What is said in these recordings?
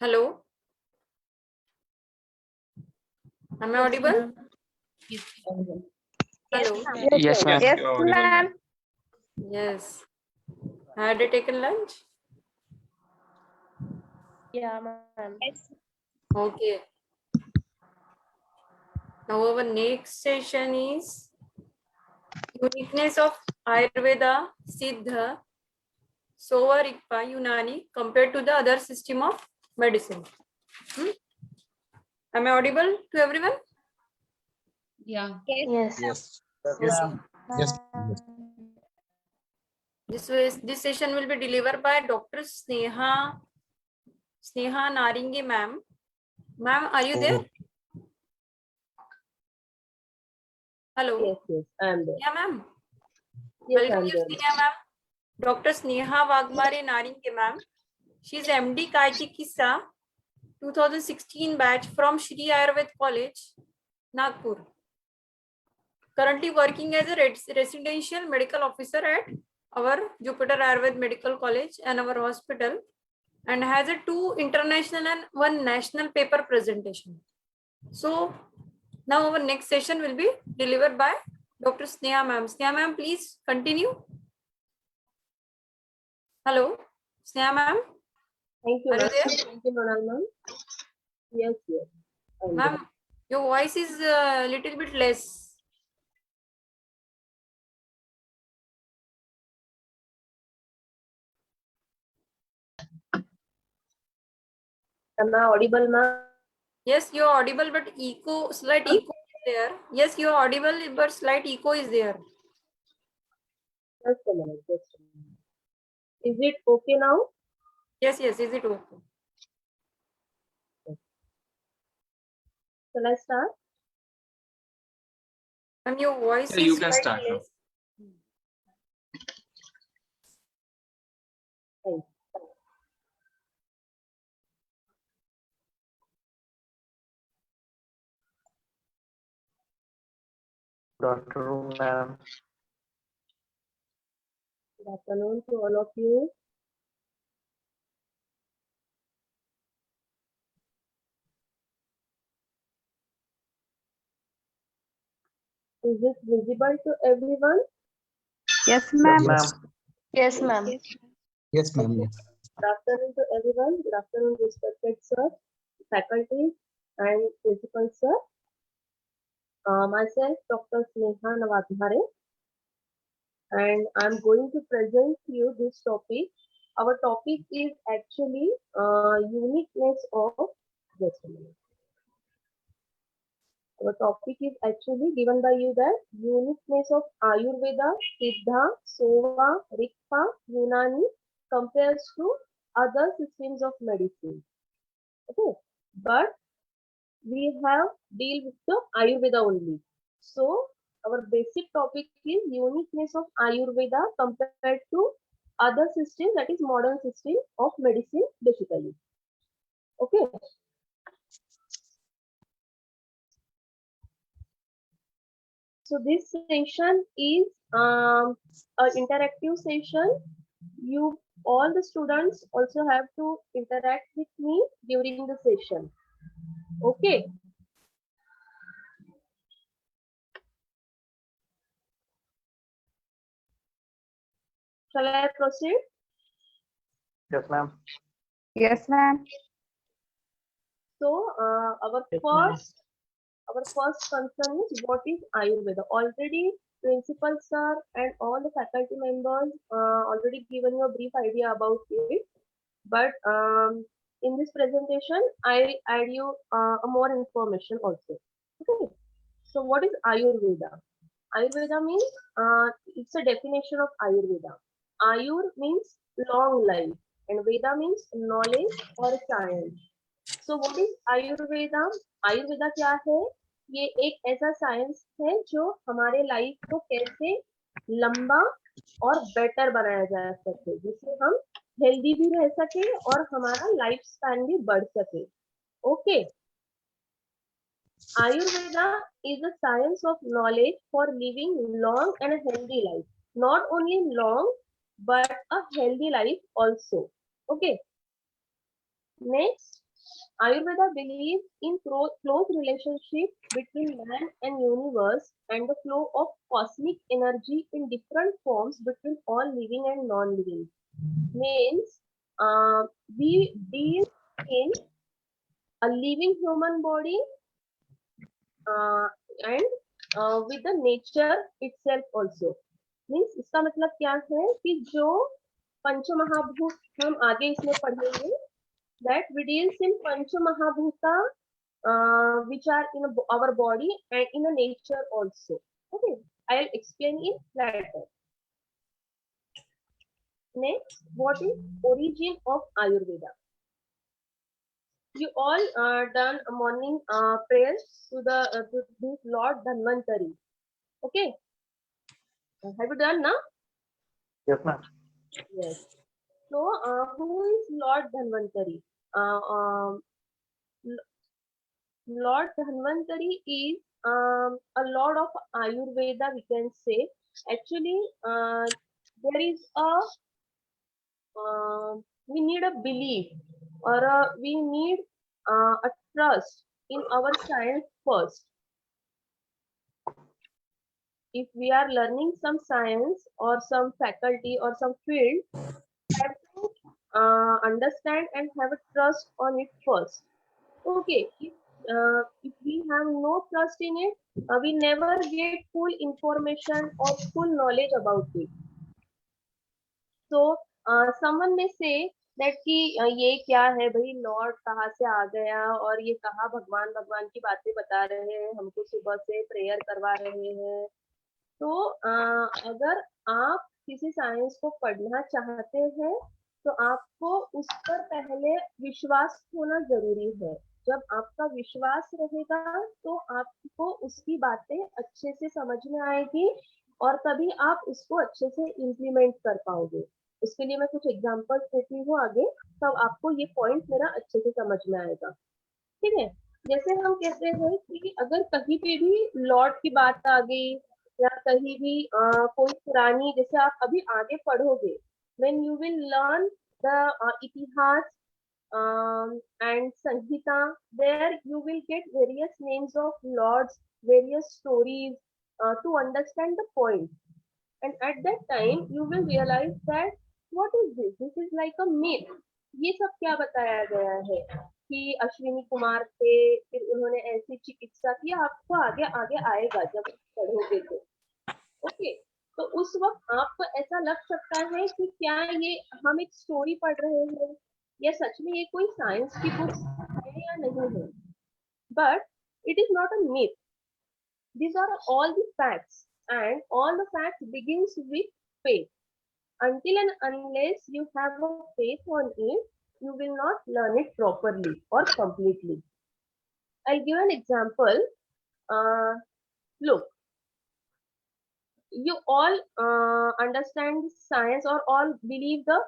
Hello, am I audible? Hello. Yes, ma'am. Yes, you're audible, ma'am. ma'am. Yes. Had you taken lunch? Yeah, ma'am. Okay. Now our next session is uniqueness of Ayurveda, Siddha, Sova, Rigpa, Unani compared to the other system of medicine. Am I audible to everyone? Yeah. Yes. Yes. Okay. Yes. This session will be delivered by Dr. Sneha Naringi, ma'am. Ma'am, are you there? Hello. Yes, I am there. Yeah, ma'am. Yes, I Welcome am you, there. Sneha, ma'am. Dr. Sneha Wagmare Naringe, ma'am. She is MD Kai Chikitsa, 2016 batch from Shri Ayurved College, Nagpur. Currently working as a residential medical officer at our Jupiter Ayurved Medical College and our hospital, and has a 2 international and 1 national paper presentation. So now our next session will be delivered by Dr. Sneha ma'am. Sneha ma'am, please continue. Hello, Sneha ma'am. Thank you, Are you ma'am. there? Thank you, Monal, ma'am. Yes. I am there. Ma'am, your voice is a little bit less. Am I audible, ma'am? Yes, you are audible, but slight echo is there. Yes, you are audible, but slight echo is there. Just a minute. Is it okay now? Yes, is it okay? Shall I start? And your voice Yeah, you is can slight start now. less. Thank Good afternoon, ma'am. Good afternoon to all of you. Is it visible to everyone? Yes, Yes, ma'am. Yes, ma'am. Yes, ma'am. Okay. Good afternoon to everyone. Good afternoon, respected sir, faculty, and principal sir. Myself, Dr. Sneha Navatmare, and I'm going to present to you this topic. Our topic is actually uniqueness of, just a minute. Our topic is actually given by you that uniqueness of Ayurveda, Siddha, Sova, Rigpa, Unani compares to other systems of medicine. Okay, but we have deal with the Ayurveda only. So our basic topic is uniqueness of Ayurveda compared to other systems, that is modern system of medicine basically. Okay. So this session is an interactive session. You all the students also have to interact with me during the session. Okay. Shall I proceed? Yes, ma'am. Yes, ma'am. So our Yes, ma'am. first concern is what is Ayurveda. Already principal sir and all the faculty members already given you a brief idea about it. But in this presentation, I add you a more information also. Okay. So what is Ayurveda? Ayurveda means it's a definition of Ayurveda. Ayur means long life, and Veda means knowledge or science. So what is Ayurveda? Ayurveda क्या है? ये एक ऐसा science है जो हमारे life को कैसे लंबा और बेटर बनाया जा सके, जिससे हम हेल्दी भी रह सके और हमारा लाइफ स्पैन भी बढ़ सके. Okay. Ayurveda is a science of knowledge for living long and a healthy life. Not only long, but a healthy life also. Okay. Next, Ayurveda believes in close relationship between man and universe and the flow of cosmic energy in different forms between all living and non-living. Means we deal in a living human body and with the nature itself also. Means इसका मतलब क्या है कि जो पंचमहाभूत हम आगे इसमें पढ़ेंगे that we deals in panchamahabhuta which are in our body and in a nature also. Okay, I'll explain in later. Next, what is origin of Ayurveda? You all done a morning prayers to the to this Lord Dhanvantari. Okay, have you done now? Yes, ma'am. Yes. So, who is Lord Dhanvantari? Lord Dhanvantari is a lord of Ayurveda, we can say. Actually, there is we need a belief or we need a trust in our science first. If we are learning some science or some faculty or some field, we have to understand and have a trust on it first. Okay, if we have no trust in it, we never get full information or full knowledge about it. So someone may say that कि ये क्या है भाई, Lord कहाँ से आ गया और ये कहाँ भगवान भगवान की बातें बता रहे हैं, हमको सुबह से प्रेयर करवा रहे हैं. तो अगर आप किसी साइंस को पढ़ना चाहते हैं तो आपको उस पर पहले विश्वास होना जरूरी है. जब आपका विश्वास रहेगा तो आपको उसकी बातें अच्छे से समझ में आएगी और तभी आप उसको अच्छे से इम्प्लीमेंट कर पाओगे. उसके लिए मैं कुछ एग्जांपल्स देती हूँ आगे, तब आपको ये पॉइंट मेरा अच्छे से समझ में आएगा. ठीक है, जैसे हम कहते हैं कि अगर कहीं पे भी लॉर्ड की बात आ गई या कहीं भी कोई पुरानी, जैसे आप अभी आगे पढ़ोगे, when you will learn the इतिहास and Sanhita, there you will get various names of lords, various stories to understand the point. And at that time you will realize that what is this? This is like a myth. ये सब क्या बताया गया है कि अश्विनी कुमार थे, फिर उन्होंने ऐसी चिकित्सा की. आपको आगे आगे आएगा जब पढ़ोगे तो. ओके, तो उस वक्त आपको ऐसा लग सकता है कि क्या ये हम एक स्टोरी पढ़ रहे हैं या सच में ये कोई साइंस की बुक है या नहीं है. But it is not a myth. These are all the facts and all the facts begins with faith. Until and unless you have a faith on it, you will not learn it properly or completely. I'll give an example. Look, you all understand science or all believe the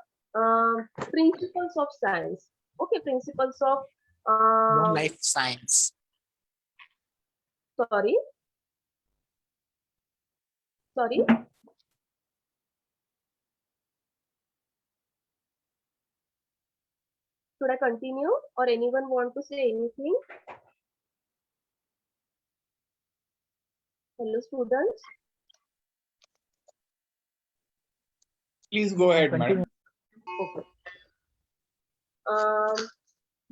principles of science. Okay, principles of life science. Sorry. Should I continue or anyone want to say anything? Hello, students. Please go ahead, madam. Okay.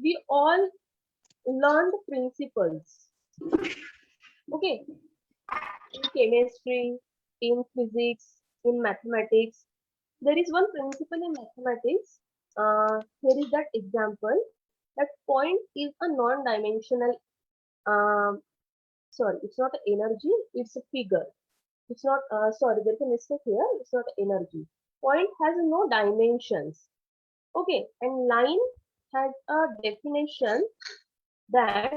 We all learned principles. Okay. In chemistry, in physics, in mathematics. There is one principle in mathematics. Here is that example. That point is a non-dimensional. Sorry, it's not energy. It's a figure. It's not. Sorry, there's a mistake here. It's not energy. Point has no dimensions. Okay, and line has a definition that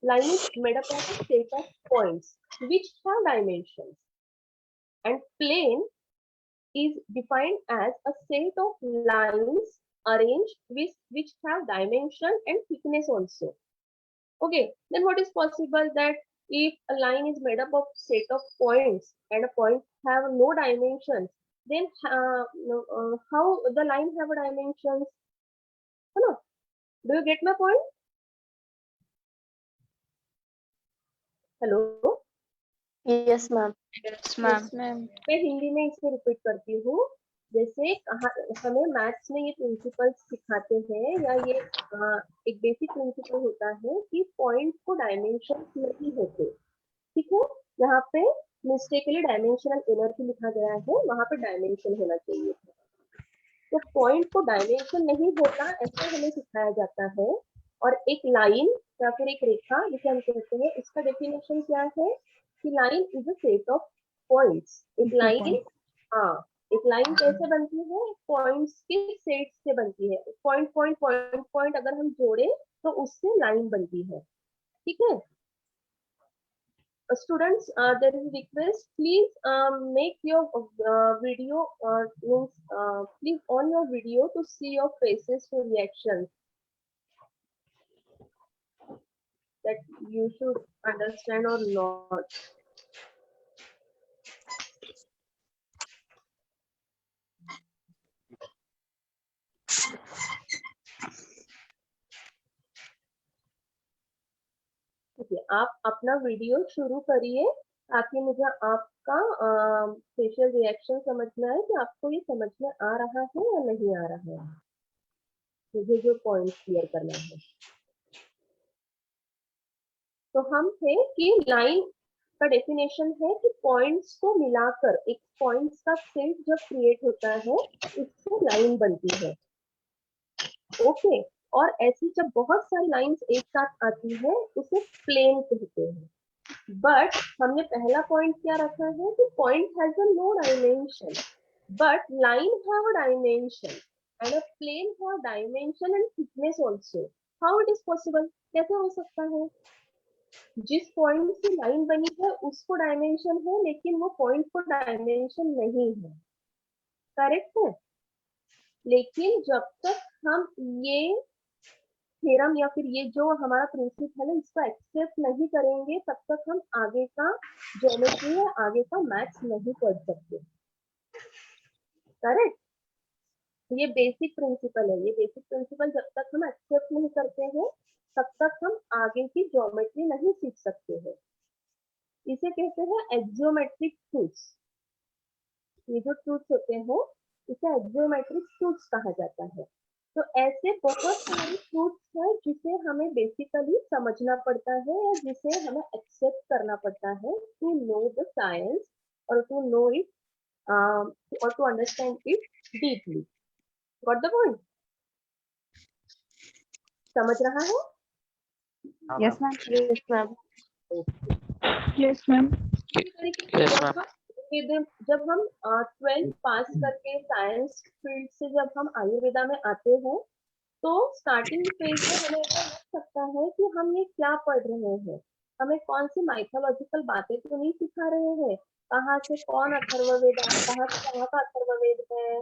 line is made up of a set of points which have dimensions, and plane is defined as a set of lines arranged which have dimension and thickness also. Okay, then what is possible that if a line is made up of set of points and a point have no dimensions, then how the line have a dimensions? Hello, do you get my point? Hello, Yes, ma'am. Yes, ma'am. मैं हिंदी में इसको repeat करती हूँ। जैसे हमें maths में ये principal सिखाते हैं, या ये एक बेसिक प्रिंसिपल होता है कि पॉइंट को डायमेंशन नहीं होते, ठीक है। यहाँ पे मिस्टेकली डायमेंशनल एनर्जी लिखा गया है, वहां पे डायमेंशन होना चाहिए था। तो पॉइंट को डायमेंशन नहीं होता ऐसा हमें सिखाया जाता है। और एक लाइन या फिर एक रेखा जिसे हम कहते हैं, इसका डेफिनेशन क्या है कि line is a set of points. एक लाइन, हाँ, एक लाइन कैसे बनती है? पॉइंट्स के सेट से बनती है। पॉइंट पॉइंट पॉइंट पॉइंट अगर हम जोड़े तो उससे लाइन बनती है, ठीक है। Students, there is a request. Please make your video. Means, please on your video to see your faces to reactions. That you should understand or not. ठीक है, आप अपना वीडियो शुरू करिए ताकि मुझे आपका फेशियल रिएक्शन समझना है कि आपको ये समझ में आ रहा है या नहीं आ रहा है। मुझे जो पॉइंट क्लियर करना है। तो हम थे कि लाइन का डेफिनेशन है कि पॉइंट्स को मिलाकर एक पॉइंट्स का सेट जब क्रिएट होता है उससे लाइन बनती है, ओके। और ऐसी जब बहुत सारी लाइंस एक साथ आती है उसे प्लेन कहते हैं। बट हमने पहला पॉइंट क्या रखा है कि point has a no dimension, but line have a dimension and a plane have dimension and thickness also. How it is possible? कैसे हो सकता है? जिस पॉइंट से लाइन बनी है उसको डायमेंशन है, लेकिन वो पॉइंट को डायमेंशन नहीं है, करेक्ट है। लेकिन जब तक हम ये थ्योरम या फिर ये जो हमारा प्रिंसिपल है इसको एक्सेप्ट नहीं करेंगे तब तक हम आगे का ज्योमेट्री या आगे का मैथ्स नहीं पढ़ सकते, करेक्ट। ये बेसिक प्रिंसिपल है। ये बेसिक प्रिंसिपल जब तक हम एक्सेप्ट नहीं करते हैं तब तक हम आगे की ज्योमेट्री नहीं सीख सकते हैं। इसे कहते हैं एक्जियोमेट्रिक ट्रूथ्स। ये जो ट्रूथ्स होते हैं इसे एक्जियोमेट्रिक ट्रूथ्स कहा जाता है। तो ऐसे बहुत सारे ट्रूथ्स हैं जिसे हमें बेसिकली समझना पड़ता है या जिसे हमें एक्सेप्ट करना पड़ता है टू नो द साइंस और टू नो इट और to understand it deeply. Got the point? समझ रहा है? Yes, ma'am. Yes, ma'म. Yes, ma'am. Yes, ma'am. जब हम 12th पास करके साइंस फील्ड से जब हम आयुर्वेदा में आते हैं तो स्टार्टिंग फेज में हमें ऐसा लग सकता है कि हम ये क्या पढ़ रहे हैं, हमें कौन सी माइथोलॉजिकल बातें तो नहीं सिखा रहे हैं, कहाँ से कौन अथर्ववेद है, कहाँ से कहाँ का अथर्ववेद है,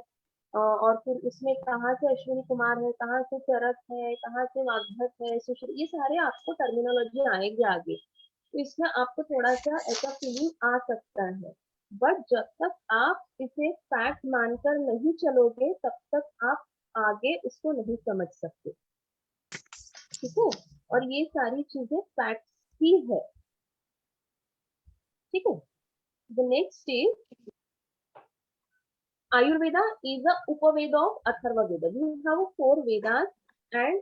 और फिर उसमें कहाँ से अश्विनी कुमार है, कहाँ से चरक है, कहाँ से वाग्भट है, सुश्रुत, ये सारे आपको टर्मिनोलॉजी आएंगे आगे। तो इसमें आपको थोड़ा सा ऐसा फीलिंग आ सकता है, बट जब तक आप इसे फैक्ट मानकर नहीं चलोगे तब तक आप आगे उसको नहीं समझ सकते, ठीक है। और ये सारी चीजें फैक्ट ही है, ठीक है। The next is Ayurveda is a Upaveda of Atharvaveda. We have 4 Vedas and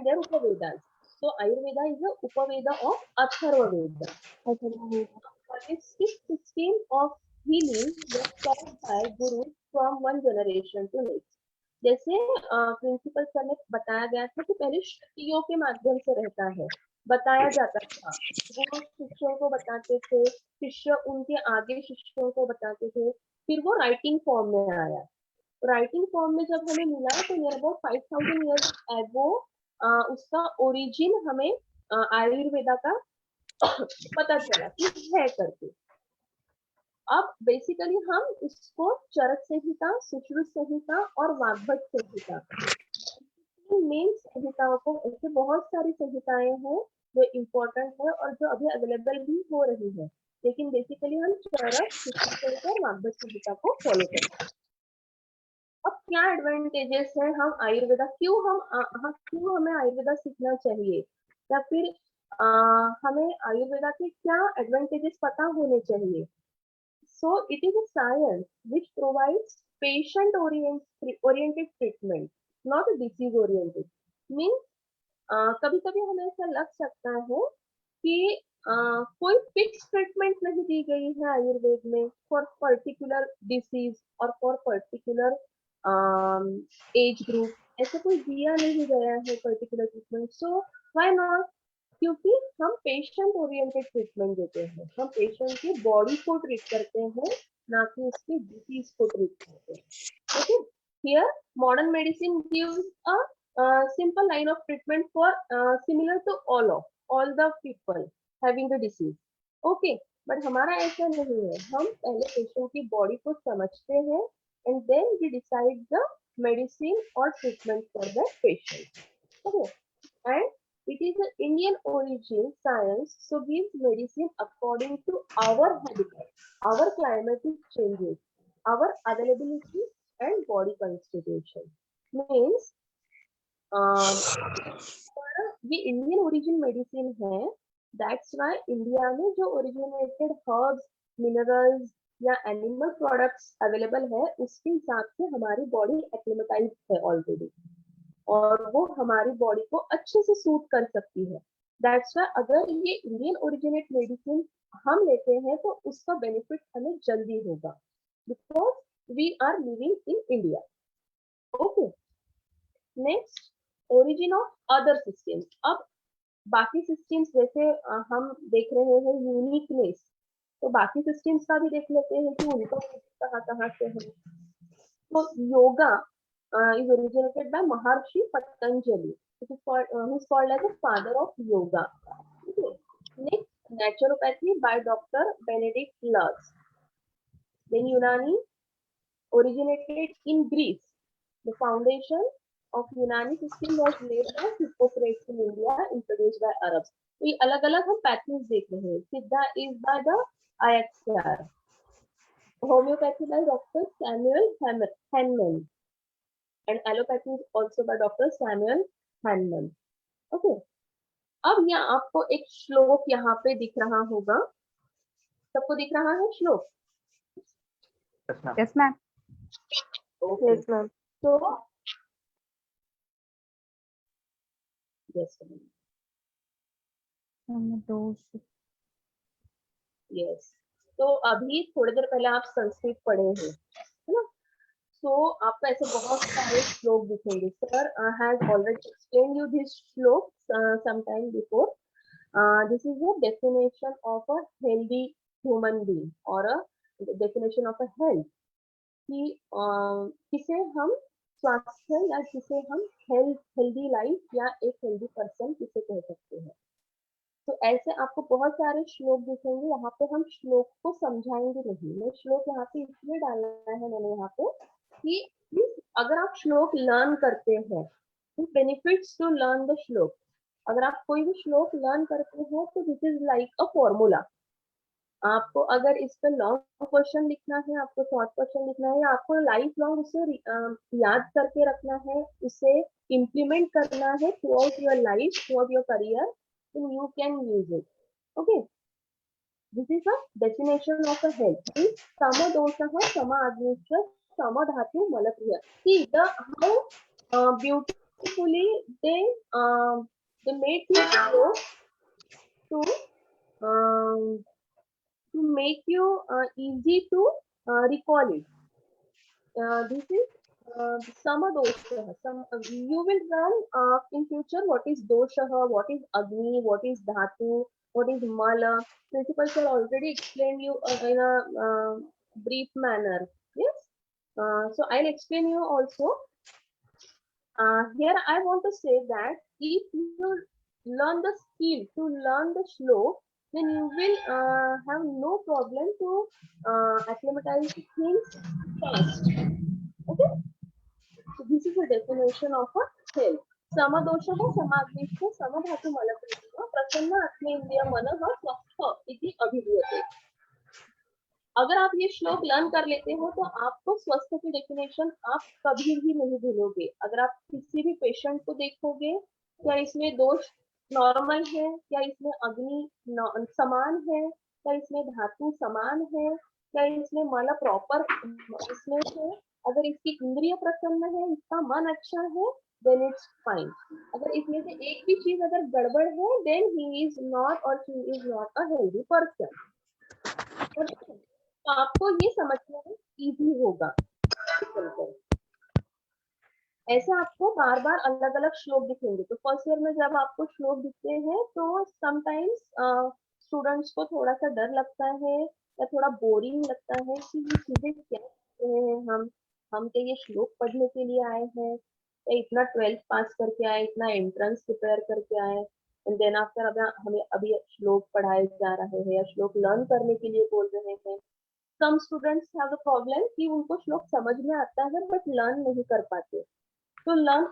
their Upavedas. So Ayurveda is a Upaveda of Atharvaveda. Holistic system of healing was taught by gurus from one generation to next. जैसे principal sir ने बताया गया था कि पहले श्रुतियों के माध्यम से रहता है, बताया जाता था, गुरु शिष्यों को बताते थे, शिष्य उनके आगे शिष्यों को बताते थे, फिर वो राइटिंग फॉर्म में आया। राइटिंग फॉर्म में जब हमें मिला तो नियर अबाउट 5000 ईयर्स एगो उसका ओरिजिन हमें आयुर्वेदा का पता चला कि है करके। अब बेसिकली हम इसको चरक संहिता, सुश्रुत संहिता और वाग्भट संहिता, मेन संहिताओं को, ऐसे बहुत सारी संहिताएं हैं जो इम्पोर्टेंट है और जो अभी अवेलेबल भी हो रही है, लेकिन बेसिकली हम चरक, सुश्रुत और वाग्भट संहिता को फॉलो करते हैं। अब क्या एडवांटेजेस है हम आयुर्वेदा क्यों हमें आयुर्वेदा सीखना चाहिए, या फिर हमें आयुर्वेदा के क्या एडवांटेजेस पता होने चाहिए. So it is a science which provides patient oriented treatment, not a disease oriented. Means कभी कभी हमें ऐसा लग सकता है कि कोई फिक्स ट्रीटमेंट नहीं दी गई है आयुर्वेद में फॉर पर्टिकुलर डिसीज और फॉर पर्टिकुलर एज ग्रुप. ऐसा कोई दिया नहीं गया है particular treatment. So why not? क्योंकि हम पेशेंट ओरिएंटेड ट्रीटमेंट देते हैं. हम पेशेंट की बॉडी को ट्रीट करते हैं, ना कि उसकी डिसीज को ट्रीट करते हैं. Okay, here modern medicine gives a simple line of treatment for similar to all the people having the disease. Okay, but हमारा ऐसा नहीं है. हम पहले पेशेंट की बॉडी को समझते हैं and then we decide the medicine or treatment for the patient. Okay, and it is an Indian origin science, so gives medicine according to our habitat, our climatic changes, our availability and body constitution. Means ये Indian origin medicine है. That's why India में जो originated herbs, minerals या animal products available है, उसके हिसाब से हमारी बॉडी एक्लिमेटाइज है ऑलरेडी, और वो हमारी बॉडी को अच्छे से सूट कर सकती है. दैट्स व्हाई अगर ये इंडियन ओरिजिनेट मेडिसिन हम लेते हैं तो उसका बेनिफिट हमें जल्दी होगा, because we are living in India. Okay, next, origin of other systems. अब बाकी सिस्टम्स जैसे हम देख रहे हैं यूनिकनेस, तो बाकी सिस्टम्स का भी देख लेते हैं कि उनका कहाँ कहाँ से है. तो yoga is originated by Maharshi Patanjali. It is called as the father of yoga. Okay. Next, naturopathy by Dr. Benedict Luz. Then Unani originated in Greece. The foundation of Unani system was laid by Hippocrates in India, introduced by Arabs. तो ये अलग अलग हम पैथर्न्स देख रहे हैं. सिद्धा is by the IXR. Homeopathy by Dr. Samuel Hahnemann. And allopathy is also by Dr. Samuel Hahnemann. Okay. अब यहाँ आपको एक श्लोक यहाँ पे दिख रहा होगा. सबको दिख रहा है श्लोक? Yes, ma'am. Yes, ma'am. Okay. Yes, ma'am. So, yes, yes. तो अभी थोड़ी देर पहले आप संस्कृत पढ़े हैं, है ना? So आपको ऐसे बहुत सारे श्लोक दिखेंगे. Sir has already explained you this श्लोक sometime before. This is a definition of a healthy human being or a definition of a health. कि किसे हम स्वास्थ्य या किसे हम हेल्दी लाइफ या एक हेल्दी पर्सन किसे कह सकते हैं. तो ऐसे आपको बहुत सारे श्लोक दिखेंगे. यहाँ पे हम श्लोक को समझाएंगे नहीं. मैं श्लोक यहाँ पे इसलिए डालना है मैंने यहाँ पे कि अगर आप श्लोक लर्न करते हैं तो बेनिफिट्स टू लर्न द श्लोक. अगर आप कोई भी श्लोक लर्न करते हैं तो this is like a formula. आपको अगर इस पर लॉन्ग क्वेश्चन लिखना है, आपको शॉर्ट क्वेश्चन लिखना है, या आपको लाइफ लॉन्ग उसे याद करके रखना है, उसे इम्प्लीमेंट करना है throughout your life, throughout your career, then you can use it. Okay, this is a definition of a health. Sama dosha sama agnisha sama dhatu malapriya. See the how beautifully they make it to make you easy to recall it. This is sama dosha. You will learn in future what is dosha, what is agni, what is dhatu, what is mala. Principals have already explained you in a brief manner. Yes. So I'll explain you also. Here I want to say that if you learn the skill to learn the shlok, then you will have no problem to acclimatize things fast. Okay. So this is a definition of a health. समदोषः समाग्निश्च समधातु मलप्रियः प्रसन्न आत्मेन्द्रिय मनः स्वस्थ इति अभिधीयते. अगर आप ये श्लोक learn कर लेते हो तो आपको स्वस्थ की डेफिनेशन आप कभी भी नहीं भूलोगे. अगर आप किसी भी पेशेंट को देखोगे क्या इसमें दोष नॉर्मल है, या इसमें अग्नि समान है, या इसमें धातु समान है, या इसमें मतलब प्रॉपर इसमें है। अगर इसकी इंद्रिय प्रसन्न है, इसका मन अच्छा है, देन इट्स फाइन। अगर इसमें से एक भी चीज अगर गड़बड़ है, देन ही इज नॉट और she is not a healthy person. तो आपको ये समझना इजी होगा। ऐसे आपको बार बार अलग अलग श्लोक दिखेंगे। तो फर्स्ट ईयर में जब आपको श्लोक दिखते हैं तो समटाइम्स स्टूडेंट्स को थोड़ा सा डर लगता है या थोड़ा बोरिंग लगता है कि ये चीजें क्या कर रहे हैं हम क्या ये श्लोक पढ़ने के लिए आए हैं, या इतना 12th पास करके आए, इतना एंट्रेंस प्रिपेयर करके आए, एंड देन आफ्टर अब हमें अभी श्लोक पढ़ाए जा रहे हैं या श्लोक लर्न करने के लिए बोल रहे हैं। Some students have a problem कि उनको श्लोक समझ में आता है बट लर्न नहीं कर पाते। तो लर्न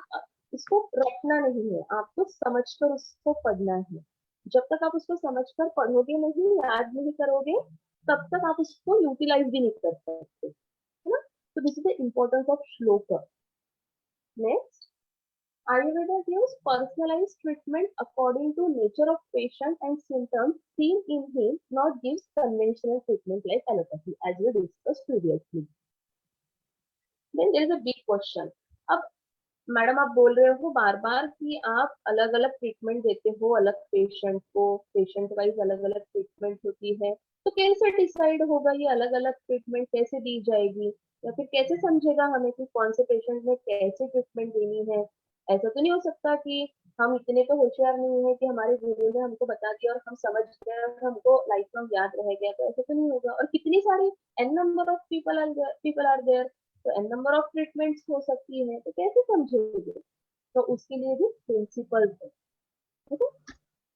इसको रटना नहीं है, आपको समझकर उसको पढ़ना है। जब तक आप उसको समझकर पढ़ोगे नहीं, याद नहीं करोगे, तब तक आप उसको यूटिलाइज भी नहीं कर सकते, है ना। तो this is the importance of shloka. Next, Ayurveda gives personalized treatment according to nature of patient and symptoms seen in him, not gives conventional treatment like allopathy, as we discussed previously. Then there is a big question. अब madam आप बोल रहे हो बार बार कि आप अलग अलग treatment देते हो अलग पेशेंट को, पेशेंट वाइज अलग अलग ट्रीटमेंट होती है, तो कैसे डिसाइड होगा ये अलग अलग ट्रीटमेंट कैसे दी जाएगी, या फिर कैसे समझेगा हमें कि कौन से पेशेंट में कैसे ट्रीटमेंट देनी है। ऐसा तो नहीं हो सकता कि हम इतने तो होशियार नहीं है कि हमारे गुरु ने हमको बता दिया और हम समझ गए और हमको लाइफ लॉन्ग याद रह गया, तो ऐसा तो नहीं होगा। और कितनी सारी an number of people are there, तो एन नंबर ऑफ ट्रीटमेंट्स हो सकती है, तो कैसे समझेंगे। तो उसके लिए भी प्रिंसिपल्स है, ठीक है।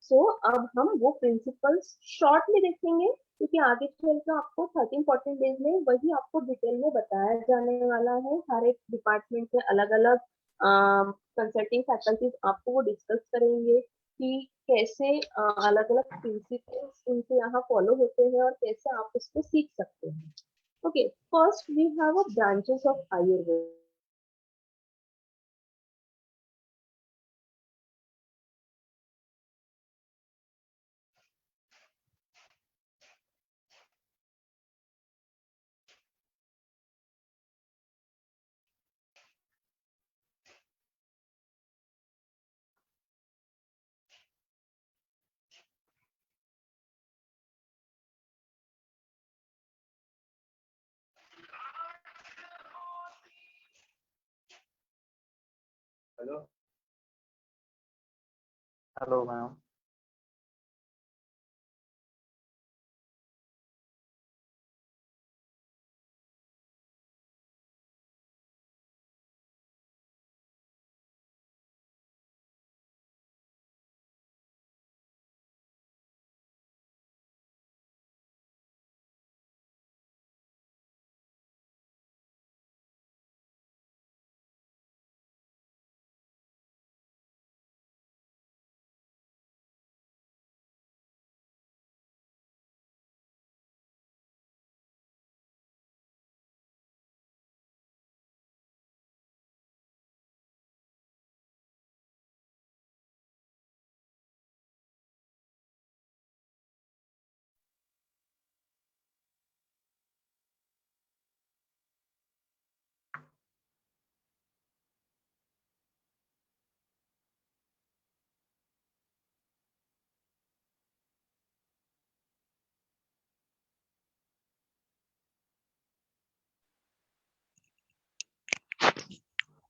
सो अब हम वो प्रिंसिपल्स शॉर्ट में देखेंगे, क्योंकि आगे चलकर आपको 13-14 डेज में वही आपको डिटेल में बताया जाने वाला है। हर एक डिपार्टमेंट के अलग अलग कंसल्टिंग फैकल्टीज आपको वो डिस्कस करेंगे कि कैसे अलग अलग प्रिंसिपल्स इनके यहाँ फॉलो होते हैं और कैसे आप उसको सीख सकते हैं। Okay, first we have a branches of Ayurveda. Hello hello ma'am.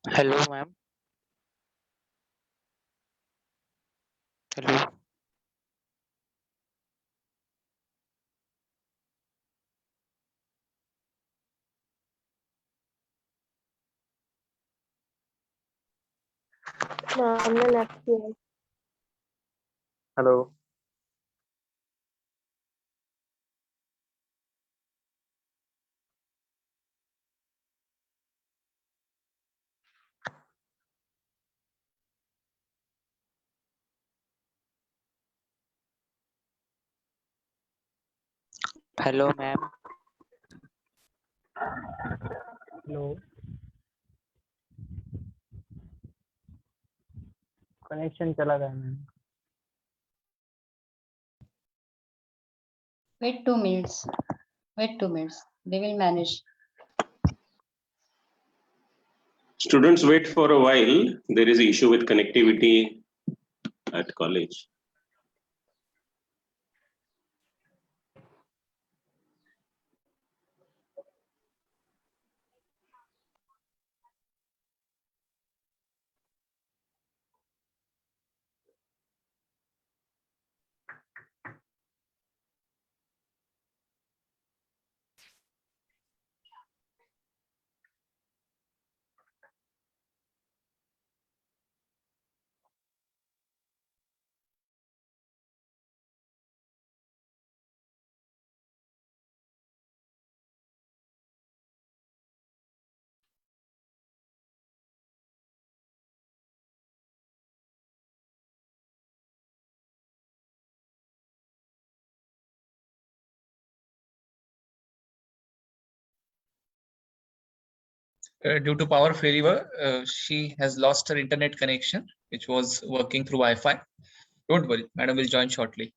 Hello ma'am. Hello. हमने लेफ्ट किया है। Hello hello ma'am. Hello, connection चला गया ma'am. Wait 2 minutes. Wait 2 minutes. They will manage. Students wait for a while. There is an issue with connectivity at college. Due to power failure, she has lost her internet connection, which was working through Wi-Fi. Don't worry, madam will join shortly.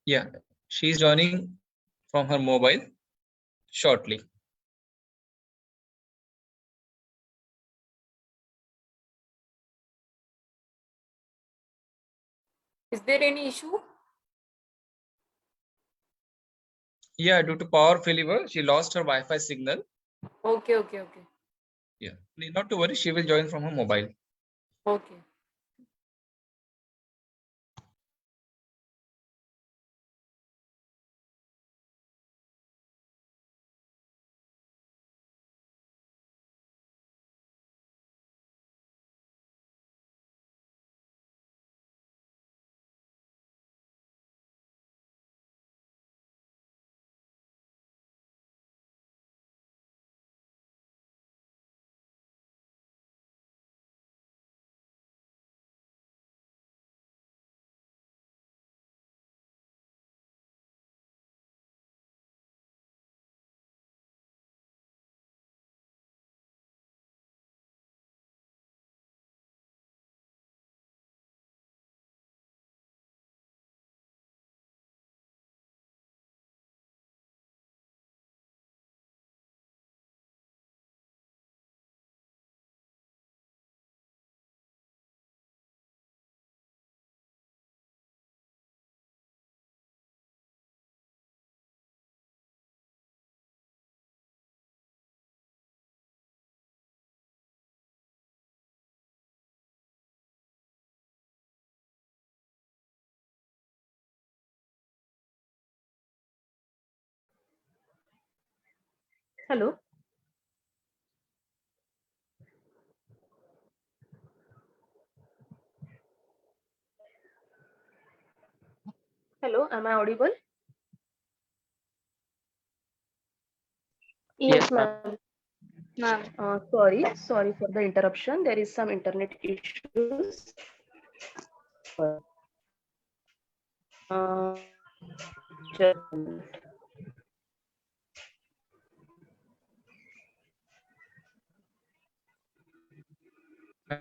Yeah, she is joining from her mobile shortly. Is there any issue? Yeah, due to power failure, she lost her Wi-Fi signal. Okay. Yeah, please not to worry, she will join from her mobile. Okay. Hello. Hello, am I audible? Yes, ma'am. ma'am. Sorry for the interruption. There is some internet issues. Uh, just a minute.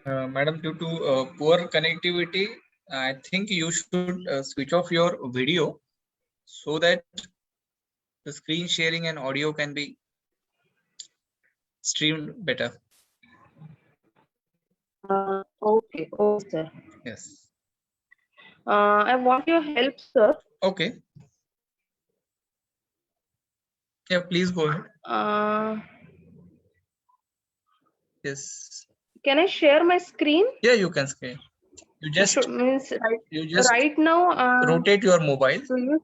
Madam, due to poor connectivity, I think you should switch off your video so that the screen sharing and audio can be streamed better. Okay, sir. Yes. I want your help, sir. Okay. Yeah, please go ahead. Yes. Can I share my screen? Yeah, you can screen. You just Means you right now. rotate your mobile. Do you?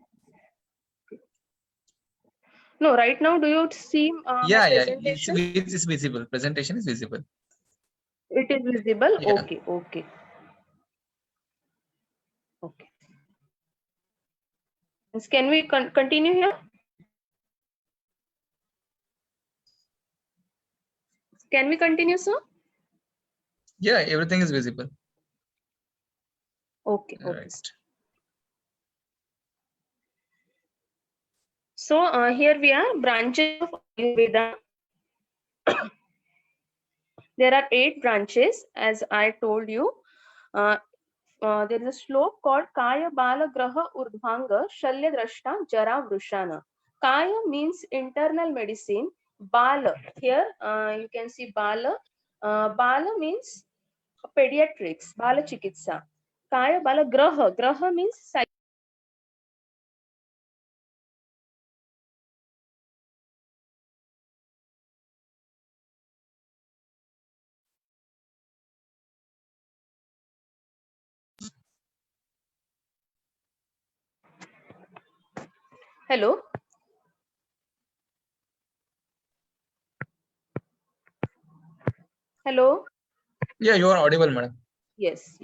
No, right now, do you see my Yeah, presentation? it is visible. Presentation is visible. It is visible. Yeah. Okay. Means can we continue here? Can we continue, sir? Yeah, everything is visible. Okay. Right. So here we are, branches of Ayurveda. There are 8 branches, as I told you. There is a slok called Kaya Bala Graha Urdhvanga Shalya Drashta Jara Vrushana. Kaya means internal medicine. Bala, here you can see Bala. Bala means pediatrics, Bala Chikitsa. Kaya Bala Graha. Graha means Hello. Hello. Yeah, you are audible, madam. Yes.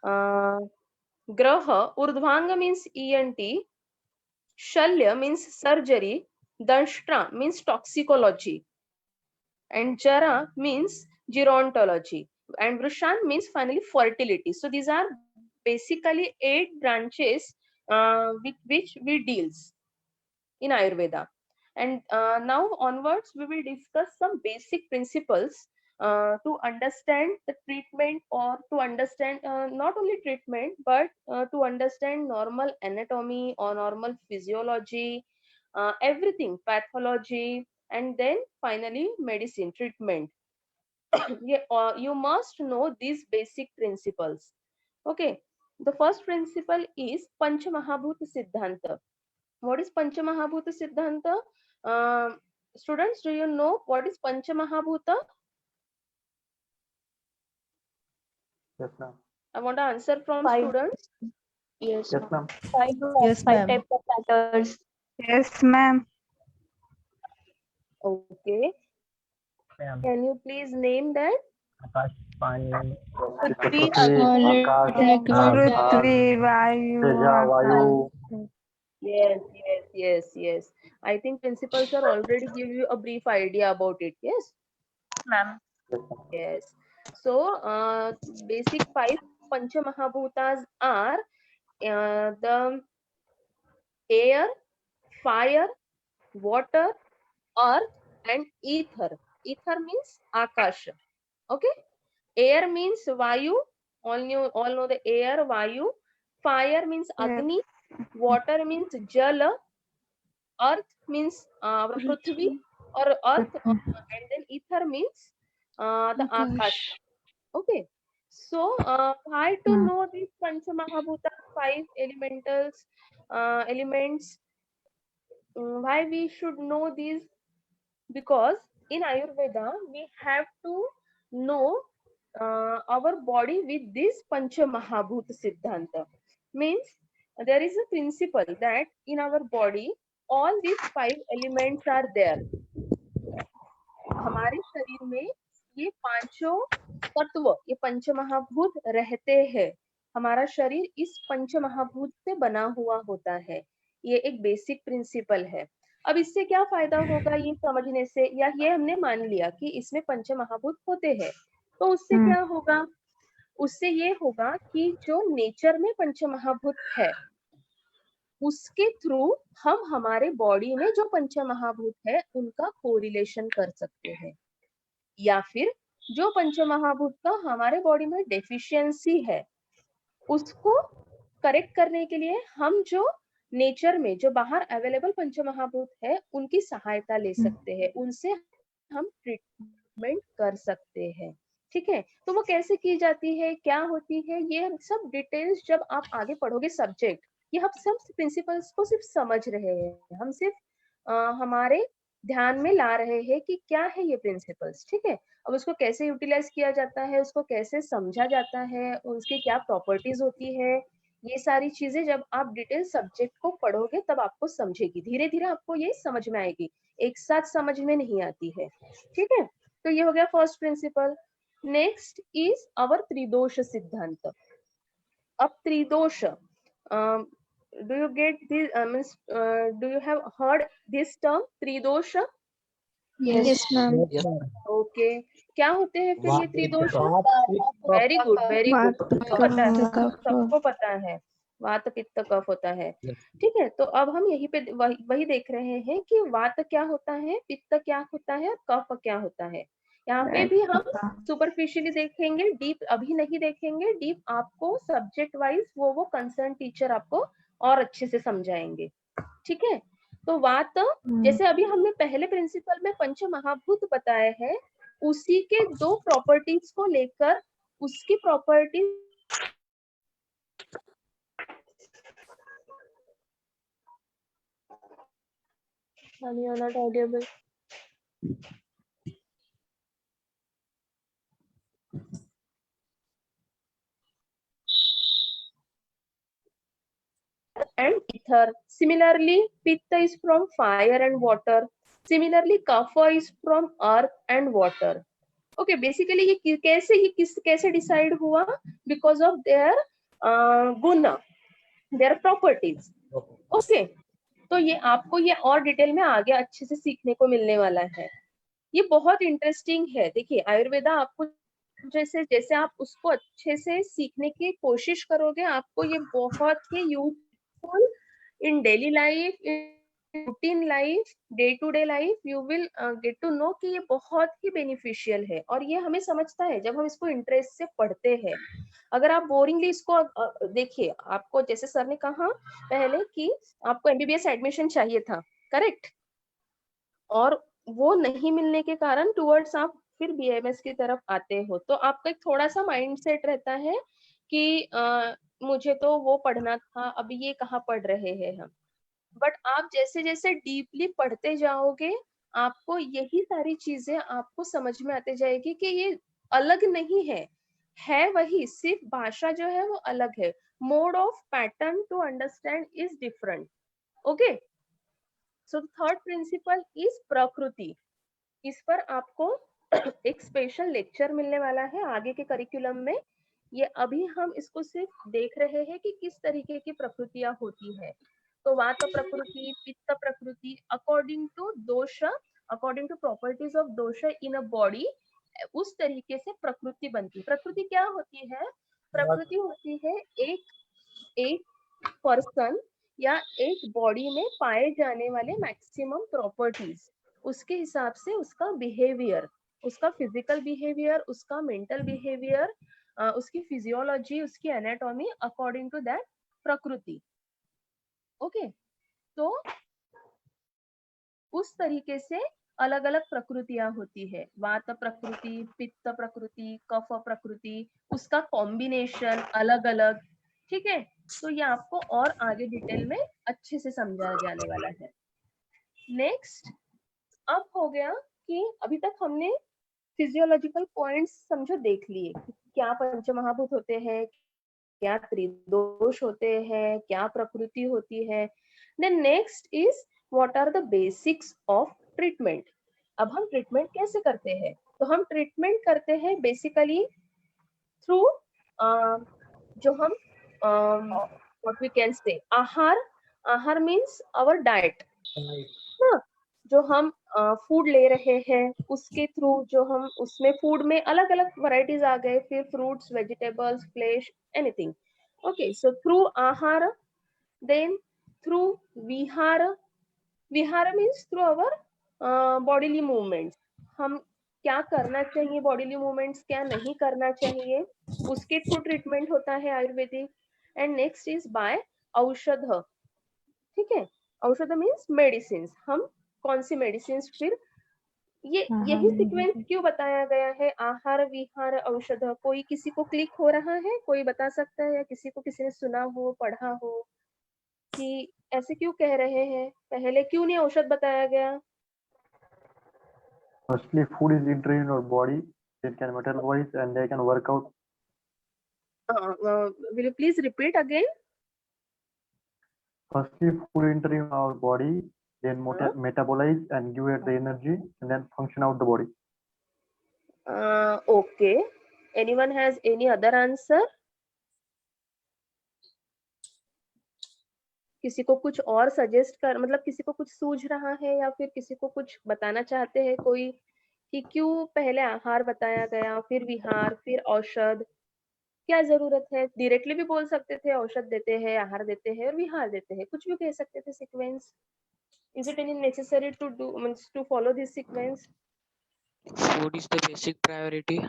Graha, Urdhvanga means ENT. Shalya means surgery. Danshtra means toxicology. And Jara means gerontology. And Vrushan means finally fertility. So these are basically 8 branches with which we deals in Ayurveda. And now onwards, we will discuss some basic principles to understand the treatment, or to understand not only treatment, but to understand normal anatomy or normal physiology, everything, pathology, and then finally medicine treatment. You must know these basic principles. Okay, the first principle is Pancha Mahabhuta Siddhanta. What is Pancha Mahabhuta Siddhanta? Students, do you know what is Pancha Mahabhuta? Yes, ma'am. I want an answer from 5. students. Yes, Yes, ma'am. 5. Yes, 5 ma'am. types of matters. Yes, ma'am. Okay. Ma'am. Can you please name that? Akash, Pani, Prithvi, Solid, Akash, Prithvi, Vayu, Teja, Vayu. Yes. I think principals are already give you a brief idea about it. Yes. ma'am. Yes, ma'am. Yes. So basic 5 Pancha Mahabhutas are the air, fire, water, earth, and ether. Ether means Akasha. Okay. Air means Vayu. All know the air, Vayu. Fire means Agni. Water means Jala. Earth means Prithvi or earth. And then ether means the Akash. Okay. So why to know these Pancha Mahabhuta, 5 elementals, elements? Why we should know these? Because in Ayurveda we have to know our body with this Pancha Mahabhuta Siddhanta. Means there is a principle that in our body all these 5 elements are there. हमारे शरीर में ये पांचों तत्व, ये पंचमहाभूत रहते हैं। हमारा शरीर इस पंचमहाभूत से बना हुआ होता है। ये एक बेसिक प्रिंसिपल है। अब इससे क्या फायदा होगा ये समझने से, या ये हमने मान लिया कि इसमें पंचमहाभूत होते हैं, तो उससे क्या होगा? उससे ये होगा कि जो नेचर में पंचमहाभूत है उसके थ्रू हम हमारे बॉडी में जो पंचमहाभूत है उनका कोरिलेशन कर सकते हैं, या फिर जो पंचमहाभूत का हमारे बॉडी में डेफिशिएंसी है उसको करेक्ट करने के लिए हम जो नेचर में जो बाहर अवेलेबल पंचमहाभूत है उनकी सहायता ले सकते हैं, उनसे हम ट्रीटमेंट कर सकते हैं। ठीक है, तो वो कैसे की जाती है, क्या होती है, ये सब डिटेल्स जब आप आगे पढ़ोगे सब्जेक्ट, ये हम सब प्रिंसिपल्स को सिर्फ समझ रहे हैं, हम सिर्फ हमारे ध्यान में ला रहे हैं कि क्या है ये प्रिंसिपल्स। ठीक है, अब उसको कैसे यूटिलाइज किया जाता है, उसको कैसे समझा जाता है, उसकी क्या प्रॉपर्टीज होती है, ये सारी चीजें जब आप डिटेल सब्जेक्ट को पढ़ोगे तब आपको समझेगी, धीरे धीरे आपको ये समझ में आएगी, एक साथ समझ में नहीं आती है। ठीक है, तो ये हो गया first principle. Next is our tridosha siddhanta. अब त्रिदोष, do you get this, means do you have heard this term त्रिदोष? Yes, ma'am. Okay, क्या होते हैं फिर ये त्रिदोष? वेरी गुड, वेरी गुड, वात, सबको पता है, कफ, सबको पता है, वात पित्त कफ होता है। ठीक है, तो अब हम यहीं पे वही देख रहे हैं कि वात क्या होता है, पित्त क्या होता है, कफ क्या होता है। यहाँ पे भी हम सुपरफिशियली देखेंगे, डीप अभी नहीं देखेंगे, डीप आपको सब्जेक्ट वाइज वो कंसर्न टीचर आपको और अच्छे से समझाएंगे। ठीक है, तो वात, जैसे अभी हमने पहले प्रिंसिपल में पंच महाभूत बताए हैं, उसी के दो प्रॉपर्टीज को लेकर उसकी property not Audible. And ether. Similarly, pitta is from fire and water. Similarly, kapha is from earth and water. Okay, basically ये कैसे decide हुआ? Because of their guna, their properties. Okay, तो ये आपको ये और डिटेल में आगे अच्छे से सीखने को मिलने वाला है। ये बहुत इंटरेस्टिंग है। देखिए, आयुर्वेदा आपको जैसे जैसे आप उसको अच्छे से सीखने की कोशिश करोगे, आपको ये बहुत ही useful in daily life, in routine life, day to day life, you will get to know कि ये बहुत ही बेनिफिशियल है। और ये हमें समझता है जब हम इसको इंटरेस्ट से पढ़ते हैं। अगर आप बोरिंगली इसको देखिए, आपको जैसे सर ने कहा पहले कि आपको एमबीबीएस एडमिशन चाहिए था, करेक्ट, और वो नहीं मिलने के कारण टुवर्ड्स आप फिर बीएमएस की तरफ आते हो, तो आपका एक थोड़ा सा माइंड सेट रहता है कि मुझे तो वो पढ़ना था, अभी ये कहाँ पढ़ रहे हैं हम। बट आप जैसे जैसे डीपली पढ़ते जाओगे, आपको यही सारी चीजें आपको समझ में आते जाएगी कि ये अलग नहीं है वही, सिर्फ भाषा जो है वो अलग है। Mode of pattern to understand is different. Okay, so third principle is प्रकृति। इस पर आपको एक स्पेशल लेक्चर मिलने वाला है आगे के करिकुलम में। ये अभी हम इसको सिर्फ देख रहे हैं कि किस तरीके की प्रकृतियां होती है। तो वात प्रकृति, पित्त प्रकृति, अकॉर्डिंग टू दोष, अकॉर्डिंग टू प्रॉपर्टीज ऑफ दोष इन अ बॉडी, उस तरीके से प्रकृति बनती है। प्रकृति क्या होती है? प्रकृति होती है एक पर्सन या एक बॉडी में पाए जाने वाले मैक्सिमम प्रॉपर्टीज, उसके हिसाब से उसका बिहेवियर, उसका फिजिकल बिहेवियर, उसका मेंटल बिहेवियर, उसकी फिजियोलॉजी, उसकी एनाटॉमी, अकॉर्डिंग टू दैट प्रकृति। ओके, तो उस तरीके से अलग अलग प्रकृतियां होती है। वात प्रकृति, पित्त प्रकृति, कफ प्रकृति, उसका कॉम्बिनेशन अलग अलग। ठीक है, तो ये आपको और आगे डिटेल में अच्छे से समझाया जाने वाला है। नेक्स्ट, अब हो गया कि अभी तक हमने फिजियोलॉजिकल पॉइंट्स समझो देख लिए, क्या पंचमहाभूत होते हैं, क्या त्रिदोष होते हैं, क्या प्रकृति होती है। Then next is what are the basics of treatment. अब हम ट्रीटमेंट कैसे करते हैं? तो हम ट्रीटमेंट करते हैं बेसिकली थ्रू जो हम व्हाट वी कैन से आहार मीन्स आवर डाइट ना, जो हम फूड ले रहे हैं उसके थ्रू, जो हम उसमें फूड में अलग अलग वैरायटीज आ गए, फिर fruits, vegetables, flesh, anything. Okay, so through ahar, then through vihar. Vihar means through our bodily movements. हम क्या करना चाहिए बॉडीली मूवमेंट्स, क्या नहीं करना चाहिए, उसके थ्रू ट्रीटमेंट होता है Ayurvedic. And next is by औषध. ठीक है, औषध मीन्स मेडिसिन. हम कौन सी मेडिसिन, फिर यही सीक्वेंस क्यों बताया गया है, आहार, विहार, औषध. कोई किसी को क्लिक हो रहा है, कोई बता सकता है, या किसी को किसी ने सुना हो, पढ़ा हो कि ऐसे क्यों कह रहे हैं, पहले क्यों नहीं औषध बताया गया? Firstly, food is entering in your body. It can metabolize and they can work out. Will you please repeat again? Firstly, food entering in our body, then metabolize and give it the energy and then function out the body. Okay. Anyone has any other answer? किसी को कुछ और suggest कर, मतलब किसी को कुछ सूझ रहा है या फिर किसी को कुछ बताना चाहते हैं कोई कि क्यों पहले आहार बताया गया, फिर विहार, फिर औषध, क्या जरूरत है? डायरेक्टली भी बोल सकते थे औषध देते हैं, आहार देते हैं और विहार देते हैं, कुछ भी कह सकते थे sequence. Is it any necessary to do, means to follow this sequence? Food is the basic priority.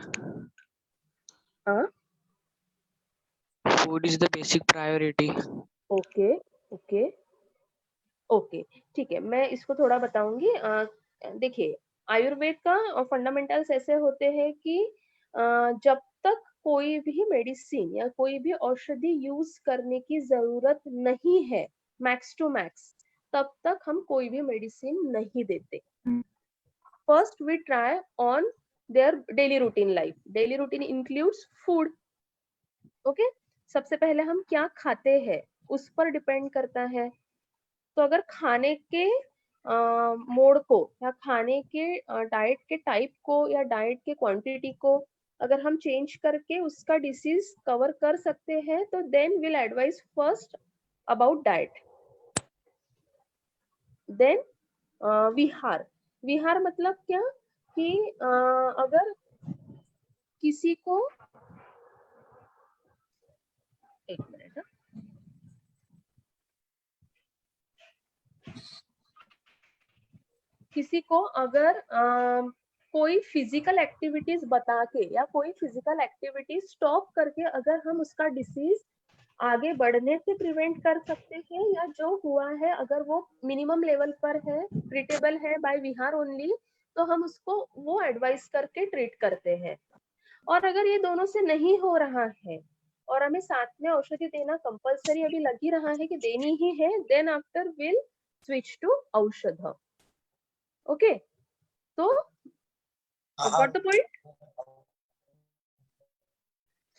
Food is the basic priority. Okay okay okay, ठीक है, मैं इसको थोड़ा बताऊंगी. देखिए, आयुर्वेद का फंडामेंटल्स ऐसे होते हैं कि जब तक कोई भी मेडिसिन या कोई भी औषधि यूज करने की जरूरत नहीं है, मैक्स टू मैक्स, तब तक हम कोई भी मेडिसिन नहीं देते. First we try on their daily routine life. Daily routine includes food. Okay, सबसे पहले हम क्या खाते हैं उस पर डिपेंड करता है. तो अगर खाने के मोड को या खाने के डाइट के टाइप को या डाइट के क्वांटिटी को अगर हम चेंज करके उसका डिसीज कवर कर सकते हैं, तो then will advise first about diet. Then vihar. विहार मतलब क्या कि अगर किसी को, एक मिनट, किसी को अगर कोई फिजिकल एक्टिविटीज बता के या कोई फिजिकल एक्टिविटीज स्टॉप करके अगर हम उसका डिसीज आगे बढ़ने से प्रिवेंट कर सकते हैं, या जो हुआ है अगर वो मिनिमम लेवल पर है, ट्रीटेबल है बाय विहार ओनली, तो हम उसको वो एडवाइस करके ट्रीट करते हैं. और अगर ये दोनों से नहीं हो रहा है और हमें साथ में औषधि देना कंपलसरी अभी लग ही रहा है कि देनी ही है, then after will switch to औषध. ओके, तो got the point,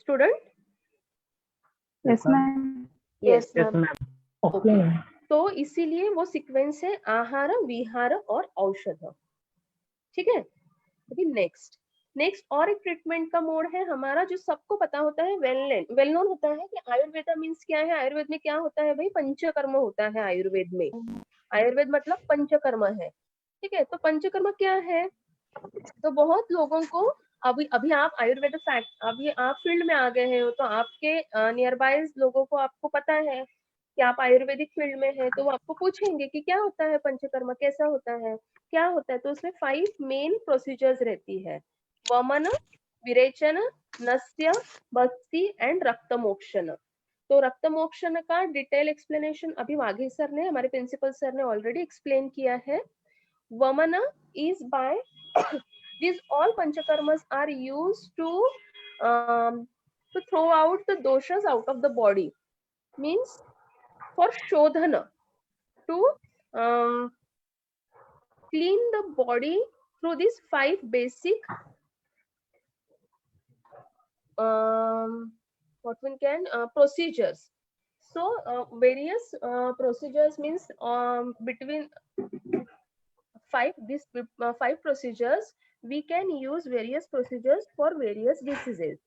student? Yes, ma'am. Yes, Yes, ma'am. ma'am. Okay. तो इसीलिए वो सीक्वेंस है आहार, विहार और औषध. ठीक है. नेक्स्ट और एक ट्रीटमेंट का मोड है हमारा जो सबको पता होता है, वेल नोन होता है कि आयुर्वेदा मीन्स क्या है. आयुर्वेद में क्या होता है भाई? पंचकर्म होता है आयुर्वेद में. आयुर्वेद मतलब पंचकर्म है. ठीक है, तो पंचकर्म क्या है? तो बहुत लोगों को अभी आप आयुर्वेद फैक्ट, अभी आप फील्ड में आ गए हो, तो आपके नियर बाय लोगों को आपको पता है कि आप आयुर्वेदिक फील्ड में है, तो वो आपको पूछेंगे कि क्या होता है पंचकर्म, कैसा होता है, क्या होता है. तो उसमें 5 मेन प्रोसीजर्स रहती है: वमन, विरेचन, नस्य, भक्ति एंड रक्तमोक्षण. तो रक्तमोक्षण का डिटेल एक्सप्लेनेशन अभी वाघे सर ने, हमारे प्रिंसिपल सर ने ऑलरेडी एक्सप्लेन किया है. Vamana is by these all panchakarmas are used to throw out the doshas out of the body, means for shodhana, to clean the body through these 5 basic what we can procedures. So various procedures means between five procedures, we can use various procedures for various diseases.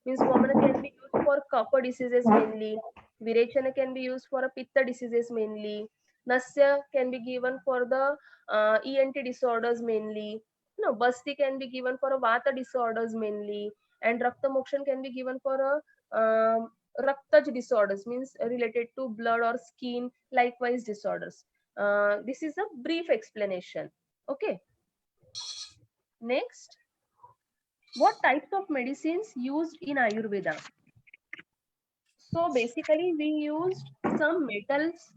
Means Vamana can be used for kapha diseases mainly, Virechana can be used for a pitta diseases mainly, Nasya can be given for the ENT disorders mainly, Basti can be given for a vata disorders mainly, and Rakta Mokshan can be given for a Raktaj disorders, means related to blood or skin, likewise disorders. This is a brief explanation. Okay. Next, what types of medicines used in Ayurveda? So basically, we used some metals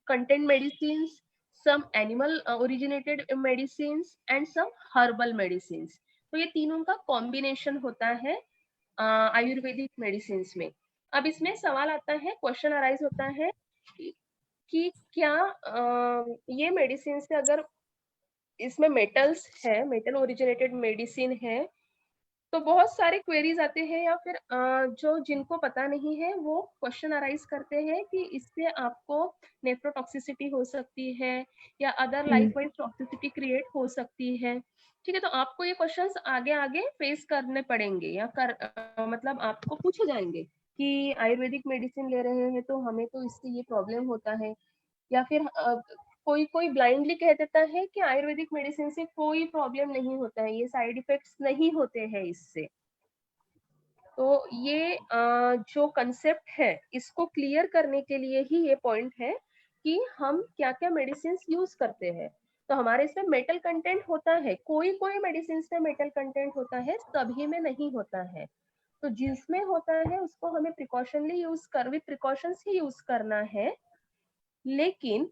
content medicines, some animal originated medicines, and some herbal medicines. तो ये तीनों का combination होता है Ayurvedic medicine में. अब इसमें सवाल आता है, क्वेश्चन अराइज होता है कि क्या ये मेडिसिन से अगर इसमें मेटल्स है, मेटल ओरिजिनेटेड मेडिसिन है, तो बहुत सारे क्वेरीज आते हैं, या फिर जो जिनको पता नहीं है वो क्वेश्चन अराइज करते हैं कि इससे आपको नेफ्रोटॉक्सिसिटी हो सकती है या other life wise toxicity create हो सकती है. ठीक है, तो आपको ये क्वेश्चंस आगे आगे फेस करने पड़ेंगे, या मतलब आपको पूछे जाएंगे कि आयुर्वेदिक मेडिसिन ले रहे हैं तो हमें तो इससे ये प्रॉब्लम होता है, या फिर कोई ब्लाइंडली कह देता है कि आयुर्वेदिक मेडिसिन से कोई प्रॉब्लम नहीं होता है, ये साइड इफेक्ट्स नहीं होते हैं इससे. तो ये जो कंसेप्ट है इसको क्लियर करने के लिए ही ये पॉइंट है कि हम क्या क्या मेडिसिन यूज करते हैं. तो हमारे इसमें मेटल कंटेंट होता है, कोई मेडिसिन में मेटल कंटेंट होता है, सभी में नहीं होता है. तो जिसमें होता है उसको हमें प्रिकॉशनली विद प्रिकॉशंस ही यूज करना है. लेकिन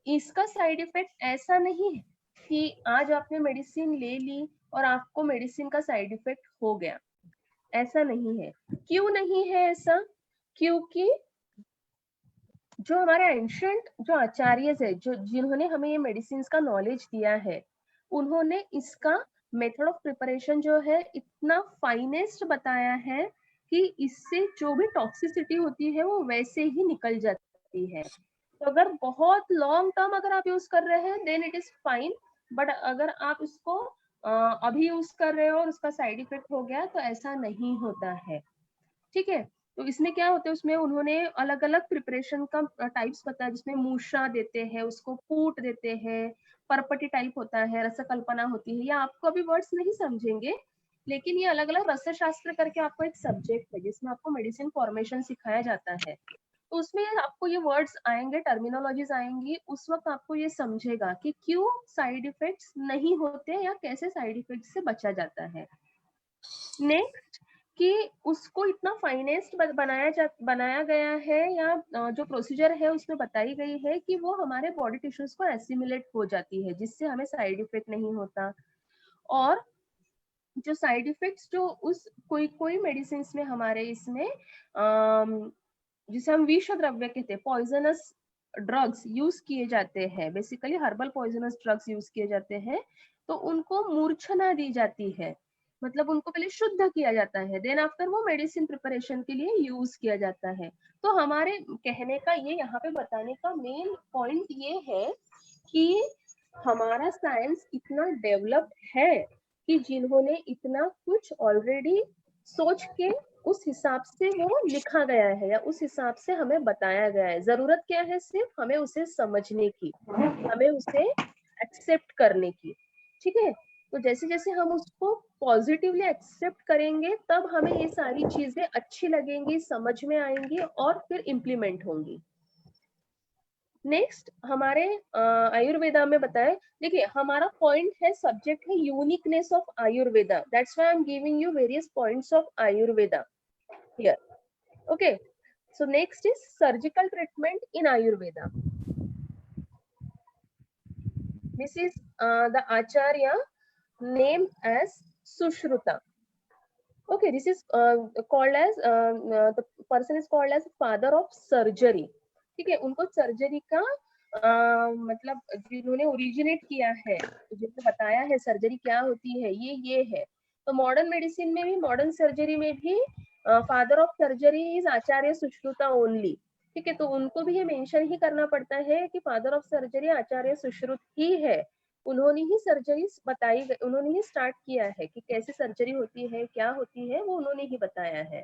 इसका साइड इफेक्ट ऐसा नहीं है कि आज आपने मेडिसिन ले ली और आपको मेडिसिन का साइड इफेक्ट हो गया, ऐसा नहीं है. क्यों नहीं है ऐसा? क्योंकि जो हमारे एंशिएंट जो आचार्य है, जो जिन्होंने हमें ये मेडिसिन का नॉलेज दिया है, उन्होंने इसका मेथड ऑफ प्रिपरेशन जो है इतना फाइनेस्ट बताया है कि इससे जो भी टॉक्सिसिटी होती है वो वैसे ही निकल जाती है. तो अगर बहुत लॉन्ग टर्म अगर आप यूज कर रहे हैं then it is fine, but अगर आप उसको अभी यूज कर रहे हो और उसका साइड इफेक्ट हो गया तो ऐसा नहीं होता है. ठीक है, तो इसमें क्या होता है, उसमें उन्होंने अलग अलग प्रिपरेशन का टाइप्स बताया, जिसमें मूषा देते हैं, उसको पूट देते हैं, परपटी टाइप होता है, रसकल्पना होती है. या आपको अभी वर्ड्स नहीं समझेंगे, लेकिन ये अलग अलग रसशास्त्र करके आपको एक सब्जेक्ट है जिसमें आपको मेडिसिन फॉर्मेशन सिखाया जाता है. तो उसमें आपको ये वर्ड्स आएंगे, टर्मिनोलॉजीज आएंगी, उस वक्त आपको ये समझेगा कि क्यों साइड इफेक्ट्स नहीं होते या कैसे साइड इफेक्ट्स से बचा जाता है. नेक्स्ट, कि उसको इतना फाइनेस्ट बनाया गया है, या जो प्रोसीजर है उसमें बताई गई है कि वो हमारे बॉडी टिश्यूज को एसिमिलेट हो जाती है, जिससे हमें साइड इफेक्ट नहीं होता. और जो साइड इफेक्ट्स जो उस कोई मेडिसिन में हमारे इसमें जिसे हम विष द्रव्य कहते हैं, पॉइजनस ड्रग्स यूज किए जाते हैं, basically herbal poisonous drugs use किए जाते हैं, तो उनको मूर्छना दी जाती है, मतलब उनको पहले शुद्ध किया जाता है, देन आफ्टर वो मेडिसिन प्रिपरेशन के लिए यूज किया जाता है. तो हमारे कहने का ये यहाँ पे बताने का मेन पॉइंट ये है कि हमारा साइंस इतना डेवलप्ड है कि जिन्होंने इतना कुछ ऑलरेडी सोच के उस हिसाब से वो लिखा गया है, या उस हिसाब से हमें बताया गया है. जरूरत क्या है? सिर्फ हमें उसे समझने की, हमें उसे एक्सेप्ट करने की. ठीक है, तो जैसे जैसे हम उसको पॉजिटिवली एक्सेप्ट करेंगे तब हमें ये सारी चीजें अच्छी लगेंगी, समझ में आएंगी और फिर इम्प्लीमेंट होंगी. नेक्स्ट, हमारे आयुर्वेदा में बताए, देखिए हमारा पॉइंट है, सब्जेक्ट है uniqueness of Ayurveda. That's why I am giving you various points of Ayurveda here. Okay, so next is surgical treatment in Ayurveda. This is the Acharya named as Sushruta. Okay, this is called as the person is called as father of surgery. ठीक है, उनको surgery का मतलब जिन्होंने originate किया है, जिन्होंने बताया है सर्जरी क्या होती है, ये है. तो मॉडर्न मेडिसिन में भी, मॉडर्न सर्जरी में भी father of surgery is Acharya Sushruta only. ठीक है, तो उनको भी ये मेंशन ही करना पड़ता है कि फादर ऑफ सर्जरी आचार्य सुश्रुत ही है, उन्होंने ही सर्जरी बताई, उन्होंने ही स्टार्ट किया है कि कैसे सर्जरी होती है, क्या होती है, वो उन्होंने ही बताया है।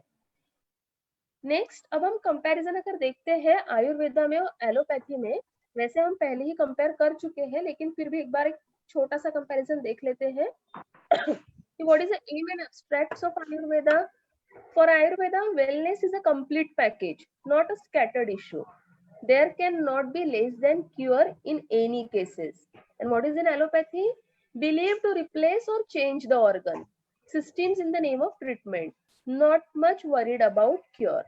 नेक्स्ट, अब हम कंपैरिजन अगर देखते हैं आयुर्वेदा में और एलोपैथी में, वैसे हम पहले ही कंपेयर कर चुके हैं, लेकिन फिर भी एक बार एक छोटा सा कंपैरिजन देख लेते हैं कि what is the aim and abstracts of Ayurveda. For Ayurveda, wellness is a complete package, not a scattered issue. There cannot be less than cure in any cases. And what is in allopathy? Believed to replace or change the organ. Systems in the name of treatment. Not much worried about cure.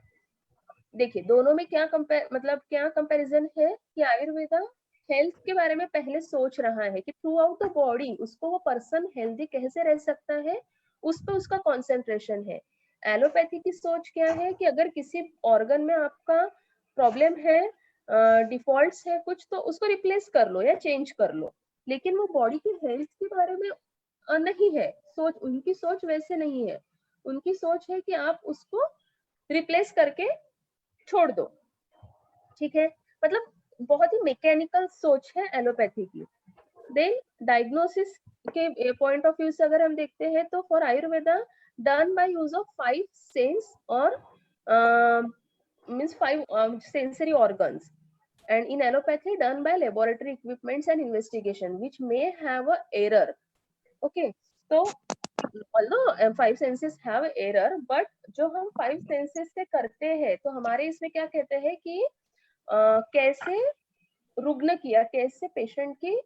देखिए दोनों में क्या क्या comparison है कि Ayurveda health के बारे में पहले सोच रहा है कि थ्रू आउट द बॉडी उसको वो पर्सन हेल्दी कैसे रह सकता है, उस पर उसका कॉन्सेंट्रेशन है। एलोपैथी की सोच क्या है कि अगर किसी ऑर्गन में आपका प्रॉब्लम है, डिफॉल्ट्स है कुछ, तो उसको रिप्लेस कर लो या चेंज कर लो, लेकिन वो बॉडी की हेल्थ के बारे में नहीं है सोच। उनकी सोच वैसे नहीं है, उनकी सोच है कि आप उसको रिप्लेस करके छोड़ दो, ठीक है, मतलब बहुत ही मैकेनिकल सोच है एलोपैथी की। देन डायग्नोसिस के पॉइंट ऑफ व्यू से अगर हम देखते हैं तो for Ayurveda done by use of 5 sense और means 5 sensory organs, and in allopathy done by laboratory equipments and investigation which may have a error. Okay, so although 5 senses have error, but जो हम 5 senses से करते हैं तो हमारे इसमें क्या कहते हैं कि कैसे रुग्ण किया, कैसे पेशेंट की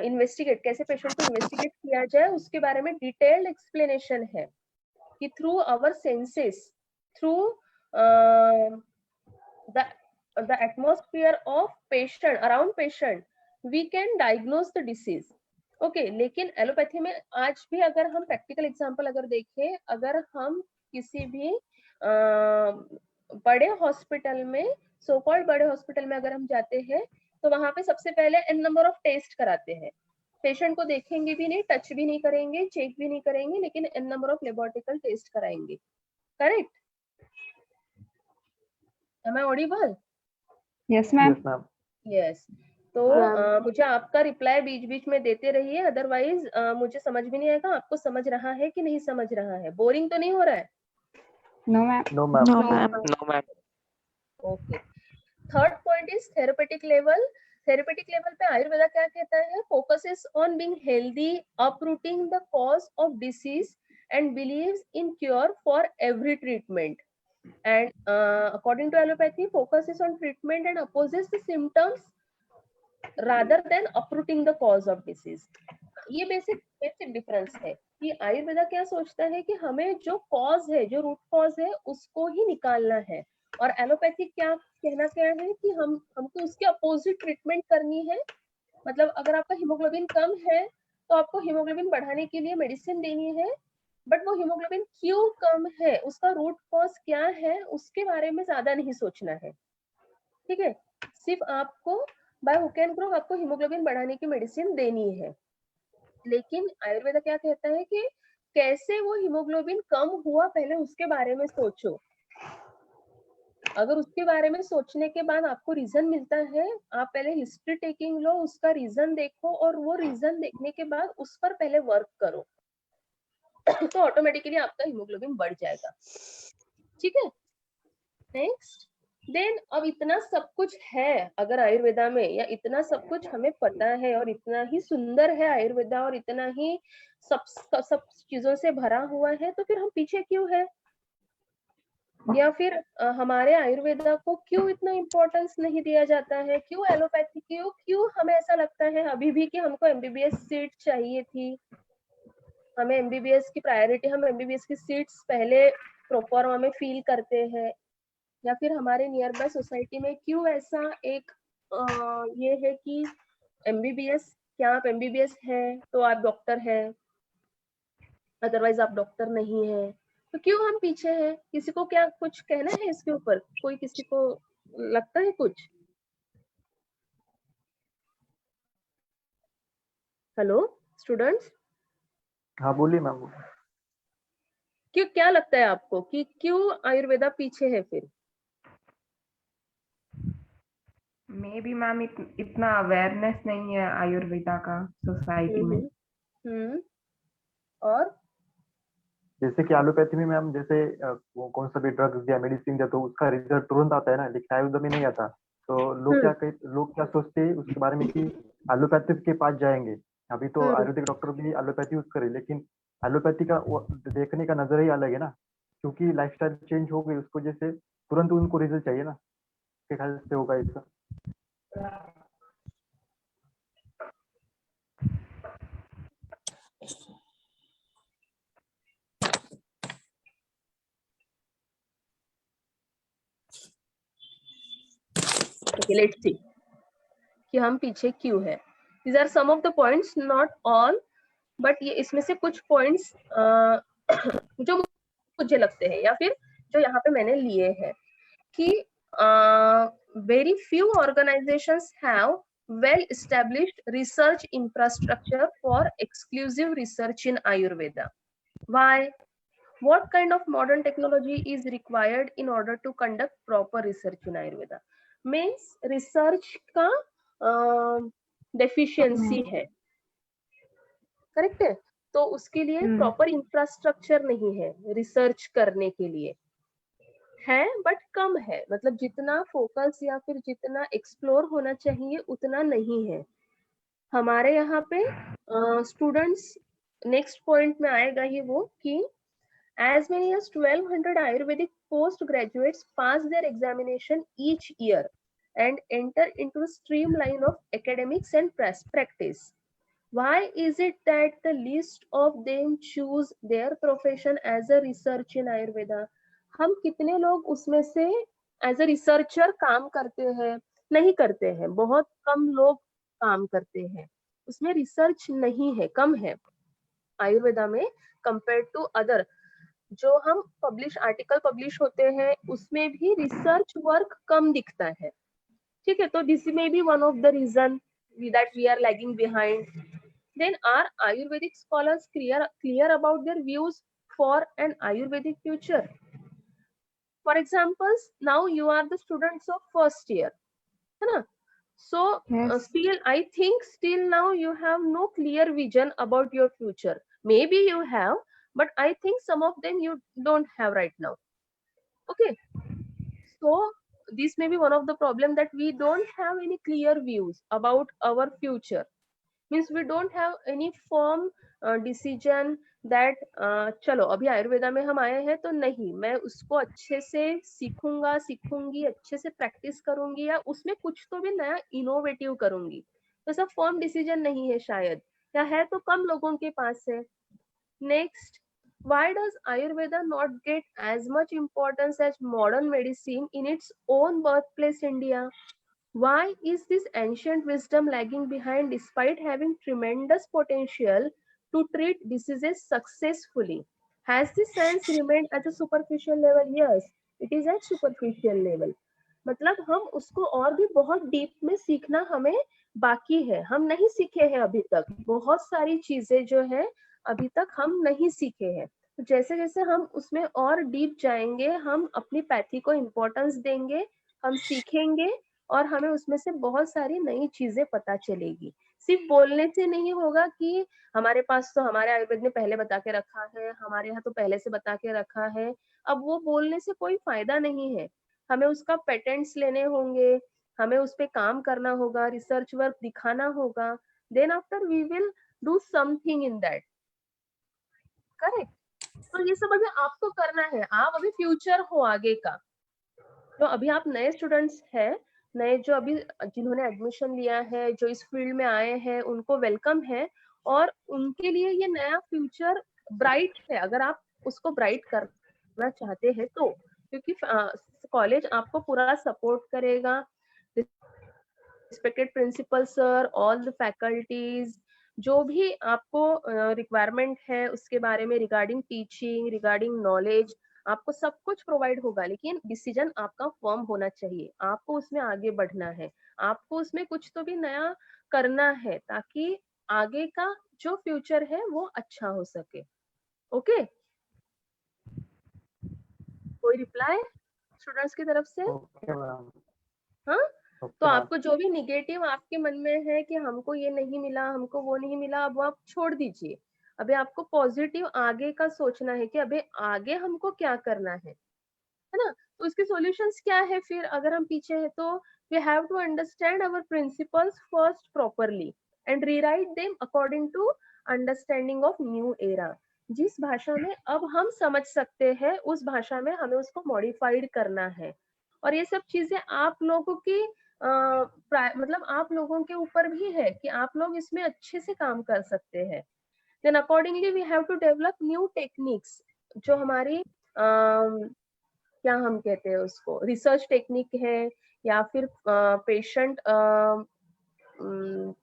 इन्वेस्टिगेट, कैसे पेशेंट को इन्वेस्टिगेट किया जाए, उसके बारे में डिटेल्ड एक्सप्लेनेशन है कि through our senses, through the atmosphere of patient, around patient, we can diagnose the disease. Okay, लेकिन एलोपैथी में आज भी अगर हम प्रैक्टिकल एग्जांपल अगर देखें, अगर हम किसी भी बड़े हॉस्पिटल में, सो कॉल्ड बड़े हॉस्पिटल में अगर हम जाते हैं तो वहां पे सबसे पहले n नंबर ऑफ टेस्ट कराते हैं। पेशेंट को देखेंगे भी नहीं, टच भी नहीं करेंगे, चेक भी नहीं करेंगे, लेकिन n नंबर ऑफ लेबोरेटरिकल टेस्ट कराएंगे। Correct? Am I audible? Yes, ma'am. Yes, ma'am. Yes. तो मुझे आपका रिप्लाई बीच बीच में देते रहिए, अदरवाइज मुझे समझ भी नहीं आएगा आपको समझ रहा है कि नहीं समझ रहा है। बोरिंग तो नहीं हो रहा है? No, ma'am. No, ma'am. No, ma'am. No, ma'am. Okay. Third point is therapeutic level. Therapeutic level पे आयुर्वेदा क्या कहता है? Focuses on being healthy, uprooting the cause of disease and believes in cure for every treatment. And according to allopathy, focuses on treatment and opposes the symptoms rather than uprooting the cause of disease. ये basic difference है कि आयुर्वेदा क्या सोचता है कि हमें जो cause है, जो रूट कॉज है, उसको ही निकालना है, और एलोपैथी क्या कहना क्या है कि हमको उसके अपोजिट ट्रीटमेंट करनी है। मतलब अगर आपका हीमोग्लोबिन कम है तो आपको हीमोग्लोबिन बढ़ाने के लिए मेडिसिन देनी है, बट वो हीमोग्लोबिन क्यों कम है, उसका रूट कॉज क्या है, उसके बारे में ज्यादा नहीं सोचना है। ठीक है, सिर्फ आपको बाय हुक एंड क्रोक आपको हीमोग्लोबिन बढ़ाने की मेडिसिन देनी है। लेकिन आयुर्वेदा क्या कहता है कि कैसे वो हीमोग्लोबिन कम हुआ पहले उसके बारे में सोचो। अगर उसके बारे में सोचने के बाद आपको रीजन मिलता है, आप पहले हिस्ट्री टेकिंग लो, उसका रीजन देखो, और वो रीजन देखने के बाद उस पर पहले वर्क करो, तो ऑटोमेटिकली आपका हीमोग्लोबिन बढ़ जाएगा। ठीक है, नेक्स्ट। देन अब इतना सब कुछ है अगर आयुर्वेदा में, या इतना सब कुछ हमें पता है और इतना ही सुंदर है आयुर्वेदा और इतना ही सब चीजों से भरा हुआ है, तो फिर हम पीछे क्यों है? या फिर हमारे आयुर्वेदा को क्यों इतना इम्पोर्टेंस नहीं दिया जाता है? क्यों एलोपैथी, क्यों हमें ऐसा लगता है अभी भी कि हमको एमबीबीएस सीट चाहिए थी, हमें एमबीबीएस की प्रायोरिटी, हम एमबीबीएस की सीट्स पहले प्रोफॉर्मा में फील करते हैं? या फिर हमारे नियर बाय सोसाइटी में क्यों ऐसा एक ये है कि एमबीबीएस, क्या आप एमबीबीएस हैं तो आप डॉक्टर हैं, अदरवाइज आप डॉक्टर नहीं है? तो क्यों हम पीछे हैं? किसी को क्या कुछ कहना है इसके ऊपर? कोई किसी को लगता है कुछ? हेलो स्टूडेंट्स, हाँ बोलिए मैम। क्यों, क्या लगता है आपको कि क्यों आयुर्वेदा पीछे है फिर? मे बी मैम इतना अवेयरनेस नहीं है आयुर्वेदा का सोसाइटी में। और जैसे कि एलोपैथी में मैम, जैसे वो कौन सा भी ड्रग या मेडिसिन दिया तो उसका रिजल्ट तुरंत आता है ना, लेकिन आयुर्वेद में नहीं आता। तो लोग क्या सोचते हैं उसके बारे में कि एलोपैथी के पास जाएंगे। अभी तो आयुर्वेदिक डॉक्टर भी एलोपैथी यूज करे, लेकिन एलोपैथी का देखने का नजर ही अलग है ना, क्योंकि लाइफस्टाइल चेंज हो गई उसको, जैसे तुरंत उनको रिजल्ट चाहिए ना। क्या ख्याल से होगा इसका? okay, let's see कि हम पीछे क्यों है। These are some of the points, not all, but ये इसमें से कुछ points जो मुझे लगते हैं या फिर जो यहाँ पे मैंने लिए हैं कि very few organizations have well established research infrastructure for exclusive research in Ayurveda. Why? What kind of modern technology is required in order to conduct proper research in Ayurveda? Means research का deficiency है, correct है? तो उसके लिए proper infrastructure नहीं है research करने के लिए, है बट कम है, मतलब जितना फोकस या फिर जितना एक्सप्लोर होना चाहिए उतना नहीं है हमारे यहाँ पे। स्टूडेंट्स नेक्स्ट पॉइंट में आएगा ही वो कि as many as 1200 Ayurvedic postgraduates pass their examination each year and enter into the streamline of academics and practice. Why is it that the least of them choose their profession as a research in Ayurveda? हम कितने लोग उसमें से as a researcher काम करते हैं? नहीं करते हैं, बहुत कम लोग काम करते हैं उसमें, रिसर्च नहीं है, कम है आयुर्वेदा में कंपेयर टू अदर। जो हम आर्टिकल पब्लिश होते हैं उसमें भी रिसर्च वर्क कम दिखता है, ठीक है? तो this may be one of the reason that we are lagging behind. Then are Ayurvedic scholars clear about their views for an Ayurvedic future? For example, now you are the students of first year, है ना? So Yes. still I think still now you have no clear vision about your future. Maybe you have, but I think some of them you don't have right now. Okay, so this may be one of the problem that we don't have any clear views about our future. Means we don't have any firm decision that चलो अभी आयुर्वेदा में हम आए हैं तो नहीं, मैं उसको अच्छे से सीखूंगी, अच्छे से प्रैक्टिस करूंगी या उसमें कुछ तो भी नया इनोवेटिव करूंगी। तो ऐसा फर्म डिसीजन नहीं है शायद, या है तो कम लोगों के पास है। Next, why does Ayurveda not get as much importance as modern medicine in its own birthplace India? Why is this ancient wisdom lagging behind despite having tremendous potential to treat diseases successfully? Has the science remained at a superficial level? Yes, it is at superficial level. मतलब हम उसको और भी बहुत deep में सीखना हमें बाकी है, हम नहीं सीखे हैं अभी तक, बहुत सारी चीजें जो है अभी तक हम नहीं सीखे हैं। तो जैसे जैसे हम उसमें और डीप जाएंगे, हम अपनी पैथी को इम्पोर्टेंस देंगे, हम सीखेंगे और हमें उसमें से बहुत सारी नई चीजें पता चलेगी। सिर्फ बोलने से नहीं होगा कि हमारे पास तो हमारे आयुर्वेद ने पहले बता के रखा है, हमारे यहाँ तो पहले से बता के रखा है, अब वो बोलने से कोई फायदा नहीं है। हमें उसका पेटेंट्स लेने होंगे, हमें उस पे काम करना होगा, रिसर्च वर्क दिखाना होगा, then after we will do something in that, correct? तो ये सब अभी आपको करना है, आप अभी फ्यूचर हो आगे का। तो अभी आप नए स्टूडेंट्स हैं, नए जो अभी जिन्होंने एडमिशन लिया है, जो इस फील्ड में आए हैं, उनको वेलकम है और उनके लिए ये नया फ्यूचर ब्राइट है, अगर आप उसको ब्राइट करना चाहते हैं तो, क्योंकि कॉलेज आपको पूरा सपोर्ट करेगा। Respected principal sir, all the faculties, जो भी आपको रिक्वायरमेंट है उसके बारे में रिगार्डिंग टीचिंग, रिगार्डिंग नॉलेज, आपको सब कुछ प्रोवाइड होगा, लेकिन डिसीजन आपका फर्म होना चाहिए, आपको उसमें आगे बढ़ना है, आपको उसमें कुछ तो भी नया करना है ताकि आगे का जो फ्यूचर है वो अच्छा हो सके। ओके, कोई रिप्लाई स्टूडेंट्स की तरफ से? Okay ma'am. हाँ, तो आपको जो भी निगेटिव आपके मन में है कि हमको ये नहीं मिला, हमको वो नहीं मिला, अब वो आप छोड़ दीजिए। अभी आपको पॉजिटिव आगे का सोचना है कि अभी आगे हमको क्या करना है ना। तो उसके सॉल्यूशंस क्या है फिर, अगर हम पीछे है तो we have to understand our principles first properly and rewrite them according to understanding of new era. जिस भाषा में अब हम समझ सकते हैं उस भाषा में हमें उसको मॉडिफाइड करना है। और ये सब चीजें आप लोगों की मतलब आप लोगों के ऊपर भी है कि आप लोग इसमें अच्छे से काम कर सकते हैं। Then accordingly we have to develop new techniques, जो हमारी क्या हम कहते हैं उसको, रिसर्च टेक्निक है या फिर पेशेंट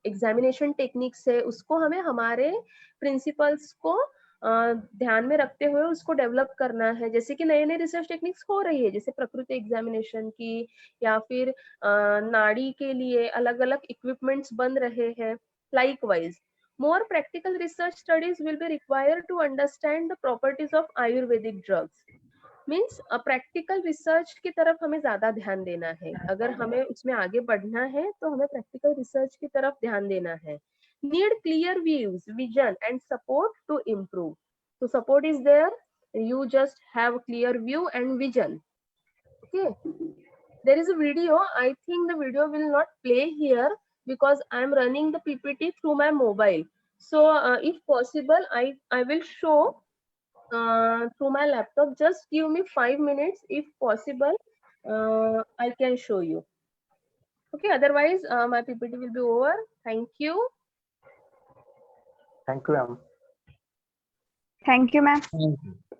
एग्जामिनेशन टेक्निक्स है, उसको हमें हमारे प्रिंसिपल्स को ध्यान में रखते हुए उसको डेवलप करना है। जैसे कि नए नए रिसर्च टेक्निक्स हो रही है, जैसे प्रकृति एग्जामिनेशन की, या फिर नाड़ी के लिए अलग अलग इक्विपमेंट्स बन रहे हैं। Likewise more practical research studies will be required to understand the properties of ayurvedic drugs. Means practical research की तरफ हमें ज्यादा ध्यान देना है। अगर हमें उसमें आगे बढ़ना है तो हमें प्रैक्टिकल रिसर्च की तरफ ध्यान देना है। Need clear views, vision and support to improve. तो support is there, you just have clear view and vision. Okay, there is a video. I think the video will not play here because I am running the PPT through my mobile. So if possible, I will show through my laptop. Just give me 5 minutes if possible. I can show you. Okay, otherwise my PPT will be over. Thank you. Thank you, ma'am. Thank you, ma'am.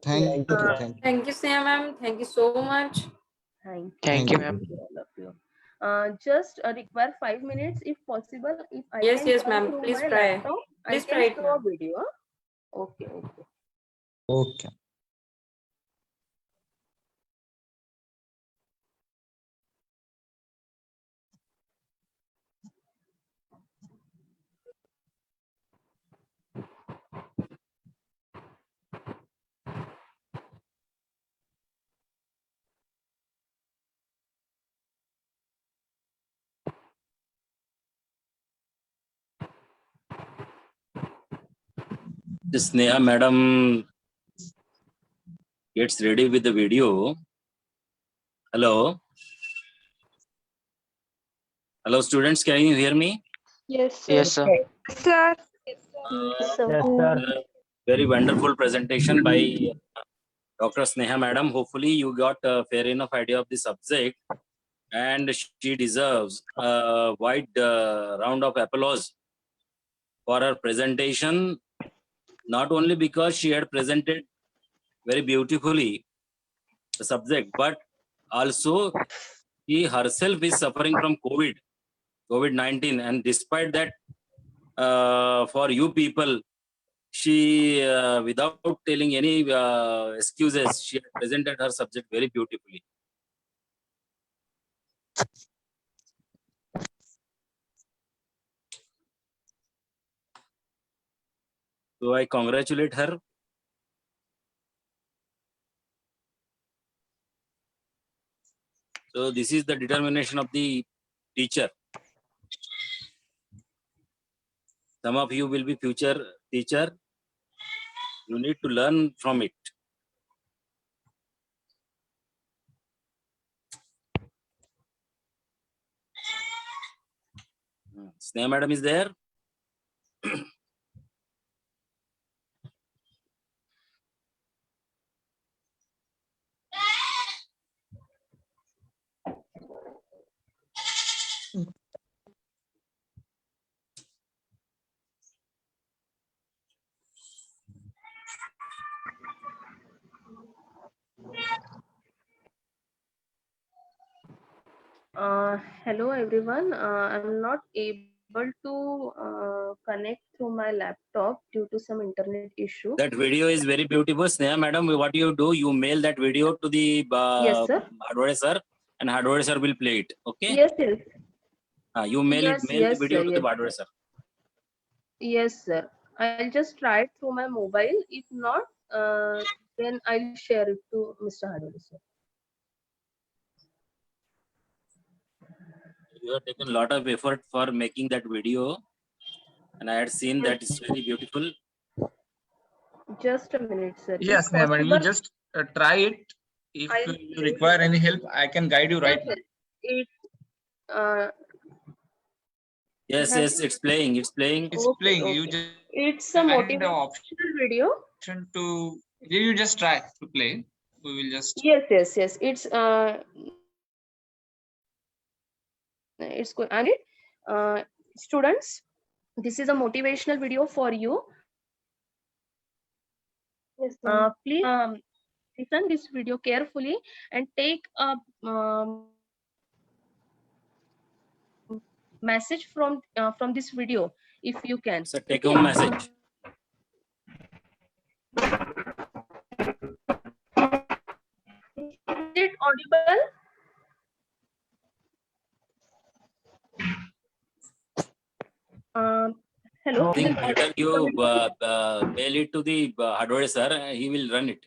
Thank you, Sneha ma'am. Thank you so much. Thank you, ma'am. All of you. Just require 5 minutes if possible. If I Yes, can yes, try ma'am. through Please my try. laptop, Please I try can it, show a ma'am. video. Okay, okay. Okay. Sneha madam gets ready with the video. Hello. Hello students, can you hear me? Yes, sir. Yes, sir. Sir. Very wonderful presentation by Dr. Sneha madam. Hopefully you got a fair enough idea of the subject and she deserves a wide round of applause for her presentation, not only because she had presented very beautifully the subject, but also she herself is suffering from COVID-19, and despite that, for you people, she, without telling any excuses, she had presented her subject very beautifully. So I congratulate her. So this is the determination of the teacher. Some of you will be future teacher. You need to learn from it. Sneha madam is there. Hello everyone. I'm not able to connect through my laptop due to some internet issue. That video is very beautiful. Sneha madam, what you do, you mail that video to the Yes, sir. Hardware sir, and Hardware sir will play it. Okay. Yes, yes. You mail Yes, the yes, video sir, to yes, the Hardware sir. sir. Yes, sir. I'll just try it through my mobile. If not, then I'll share it to Mr. Hardware, sir. You have taken a lot of effort for making that video, and I had seen that it's very beautiful. Just a minute, sir. Yes, If ma'am. And you possible, just try it. If I'll you require any help, I can guide you right now. It uh, Yes, have yes, it's playing. It's playing. It's Okay, playing. You okay. just it's a find the motivational video. option to. You just try to play. We will just. Yes. It's good. And students, this is a motivational video for you. Yes, Please listen this video carefully and take a message from this video if you can. It's a take-home message. Is it audible? Hello. I think better you mail it to the Hadwade sir. He will run it.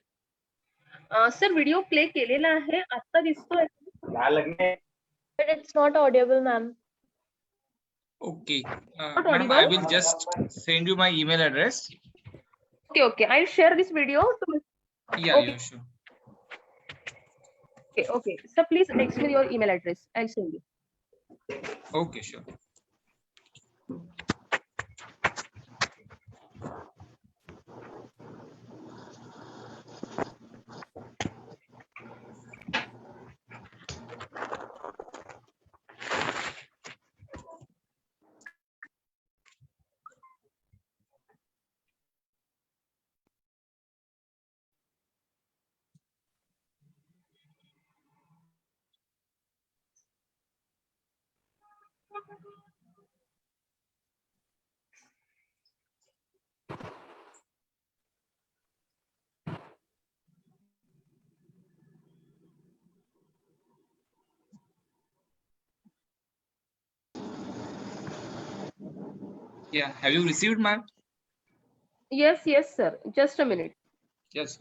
Sir video play केलेला आहे आता दिसतोय. But it's not audible, ma'am. Okay. Not Ma'am, I audible? will just send you my email address. Okay. I'll share this video to. Yeah, Okay. yeah, sure. Okay. So please text me your email address. I'll send you. Okay, sure. Yeah, have you received, ma'am? Yes, sir. Just a minute. Yes.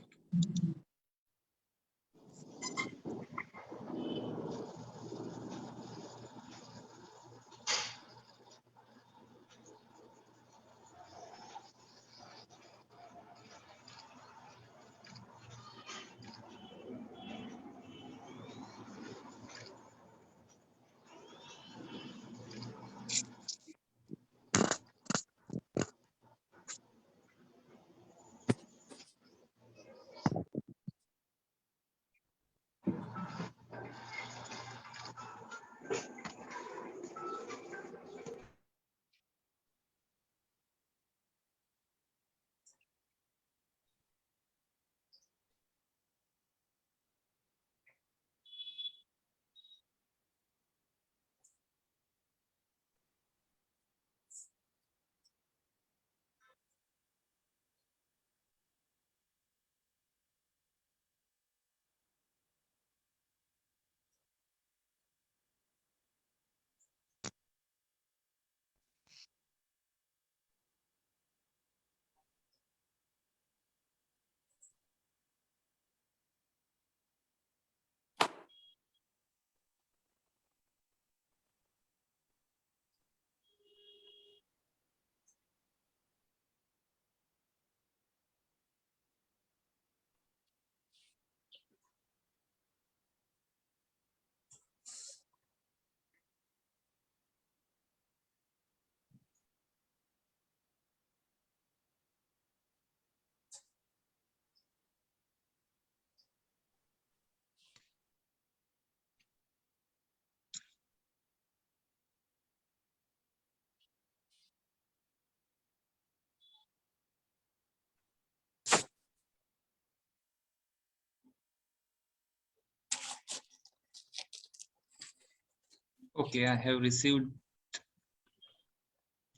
Okay, I have received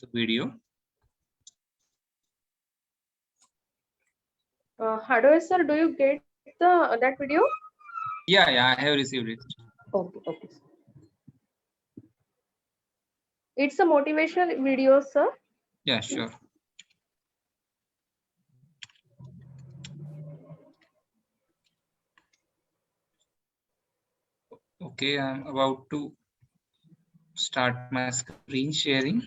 the video. Hadwade sir, do you get that video? Yeah, I have received it. Okay. It's a motivational video, sir. Yeah, sure. Okay, I'm about to start my screen sharing.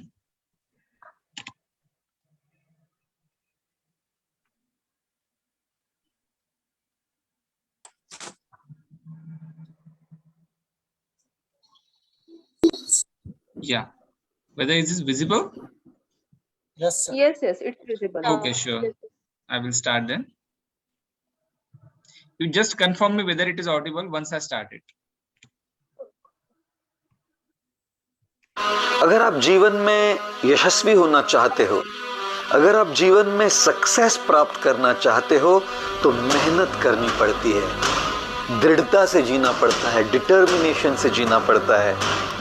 Yeah, whether is this visible? Yes, sir. Yes, it's visible. Okay, sure. I will start then. You just confirm me whether it is audible once I start it. अगर आप जीवन में यशस्वी होना चाहते हो, अगर आप जीवन में सक्सेस प्राप्त करना चाहते हो, तो मेहनत करनी पड़ती है, दृढ़ता से जीना पड़ता है, डिटर्मिनेशन से जीना पड़ता है,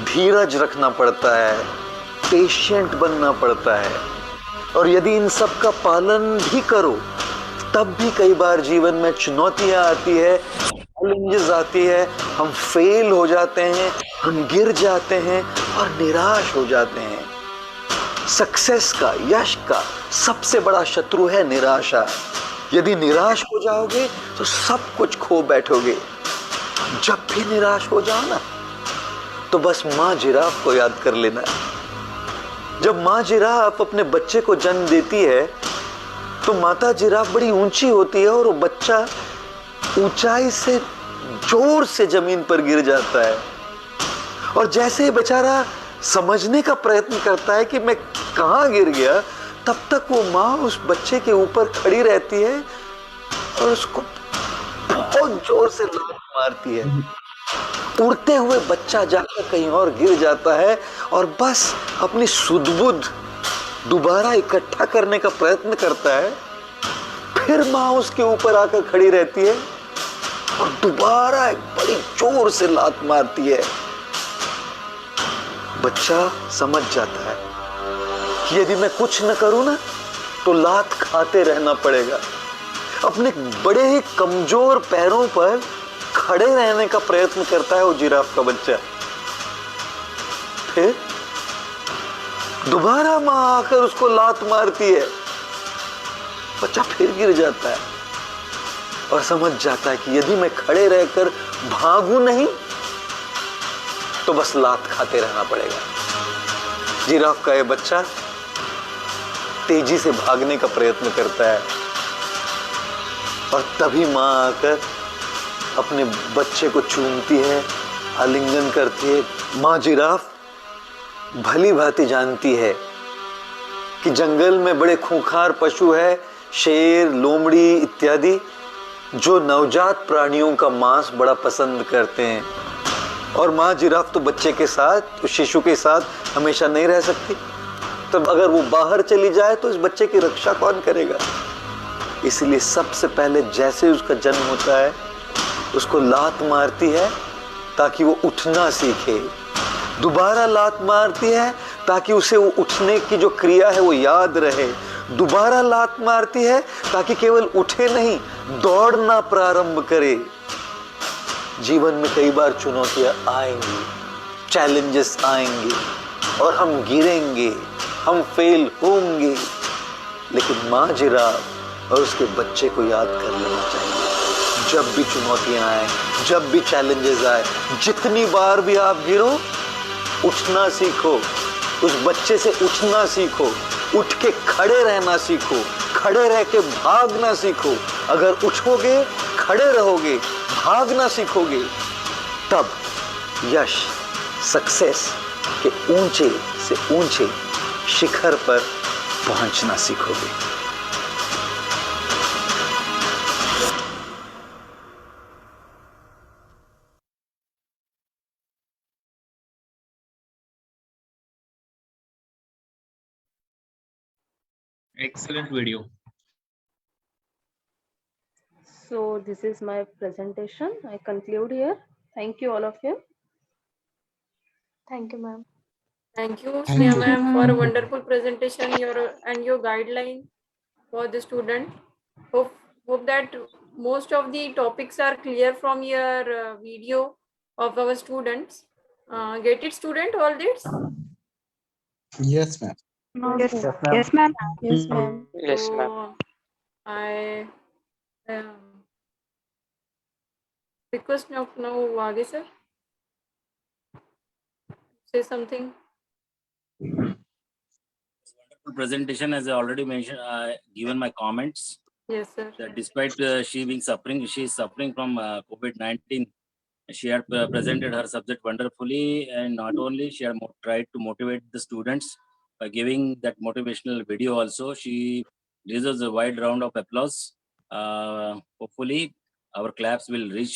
धीरज रखना पड़ता है, पेशेंट बनना पड़ता है। और यदि इन सब का पालन भी करो, तब भी कई बार जीवन में चुनौतियां आती है, चैलेंजेस आती है, हम फेल हो जाते हैं, हम गिर जाते हैं और निराश हो जाते हैं। सक्सेस का, यश का सबसे बड़ा शत्रु है निराशा। यदि निराश हो जाओगे तो सब कुछ खो बैठोगे। जब भी निराश हो जाओ ना, तो बस माँ जिराफ को याद कर लेना। जब माँ जिराफ अपने बच्चे को जन्म देती है, तो माता जिराफ बड़ी ऊंची होती है और वो बच्चा ऊंचाई से जोर से जमीन पर गिर जाता है। और जैसे ही बेचारा समझने का प्रयत्न करता है कि मैं कहाँ गिर गया, तब तक वो माँ उस बच्चे के ऊपर खड़ी रहती है और उसको बहुत जोर से लात मारती है। उड़ते हुए बच्चा जाकर कहीं और गिर जाता है और बस अपनी सुध-बुध दोबारा इकट्ठा करने का प्रयत्न करता है। फिर माँ उसके ऊपर आकर खड़ी रहती है और दोबारा एक बड़ी जोर से लात मारती है। बच्चा समझ जाता है कि यदि मैं कुछ न करूं ना, तो लात खाते रहना पड़ेगा। अपने बड़े ही कमजोर पैरों पर खड़े रहने का प्रयत्न करता है वो जिराफ का बच्चा। फिर दोबारा मां आकर उसको लात मारती है, बच्चा फिर गिर जाता है और समझ जाता है कि यदि मैं खड़े रहकर भागूं नहीं, तो बस लात खाते रहना पड़ेगा। जिराफ का ये बच्चा तेजी से भागने का प्रयत्न करता है और तभी मां आकर अपने बच्चे को चूमती है, आलिंगन करती है। मां जिराफ भली भांति जानती है कि जंगल में बड़े खूंखार पशु है, शेर, लोमड़ी इत्यादि, जो नवजात प्राणियों का मांस बड़ा पसंद करते हैं। और माँ जिराफ तो बच्चे के साथ, उस शिशु के साथ हमेशा नहीं रह सकती। तब अगर वो बाहर चली जाए तो इस बच्चे की रक्षा कौन करेगा? इसलिए सबसे पहले जैसे उसका जन्म होता है, उसको लात मारती है ताकि वो उठना सीखे। दोबारा लात मारती है ताकि उसे वो उठने की जो क्रिया है वो याद रहे। दोबारा लात मारती है ताकि केवल उठे नहीं, दौड़ना प्रारंभ करे। जीवन में कई बार चुनौतियां आएंगी, चैलेंजेस आएंगे और हम गिरेंगे, हम फेल होंगे, लेकिन माँ जिराफ और उसके बच्चे को याद कर लेना चाहिए। जब भी चुनौतियां आए, जब भी चैलेंजेस आए, जितनी बार भी आप गिरो, उठना सीखो। उस बच्चे से उठना सीखो, उठ के खड़े रहना सीखो, खड़े रह के भागना सीखो। अगर उठोगे, खड़े रहोगे, भागना सीखोगे, तब यश, सक्सेस के ऊंचे से ऊंचे शिखर पर पहुंचना सीखोगे। Excellent video. So this is my presentation. I conclude here. Thank you all of you. Thank you, ma'am. Thank you, Thank Sneha you. ma'am, for a wonderful presentation and your guideline for the student. Hope that most of the topics are clear from your video of our students. Get it, student, all this? Yes, ma'am. Yes, ma'am. Yes, ma'am. Yes, ma'am. Yes, ma'am. So, I request now Wage sir. say something? Presentation, as I already mentioned, given my comments Yes, sir. that despite she is suffering from COVID-19. She had presented her subject wonderfully, and not only she had tried to motivate the students by giving that motivational video. Also, she deserves a wide round of applause. Hopefully, our claps will reach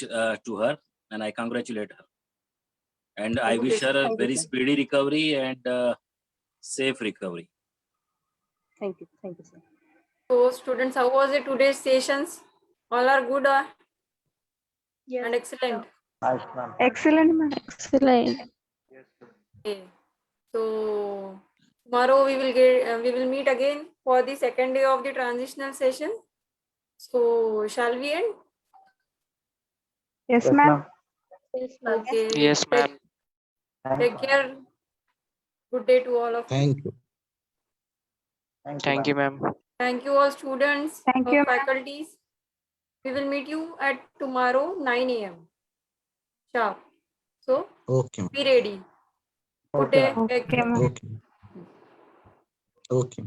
to her, and I congratulate her. And I wish her a Thank you, very sir. speedy recovery and safe recovery. Thank you. Thank you, sir. So, students, how was it today's sessions? All are good and excellent. Nice, ma'am. Excellent, ma'am. Excellent. Okay. So tomorrow we will meet again for the second day of the transitional session. So shall we end? Yes, Yes, ma'am. ma'am. Okay. Yes, ma'am. Take care. Good day to all of you. Thank you. Thank you, ma'am. Thank you all students, Thank you, ma'am. faculties. We will meet you at tomorrow 9 a.m. sharp. So Okay. be ready. Good Okay, day. ma'am. Take care. Okay, ma'am. Okay. Okay.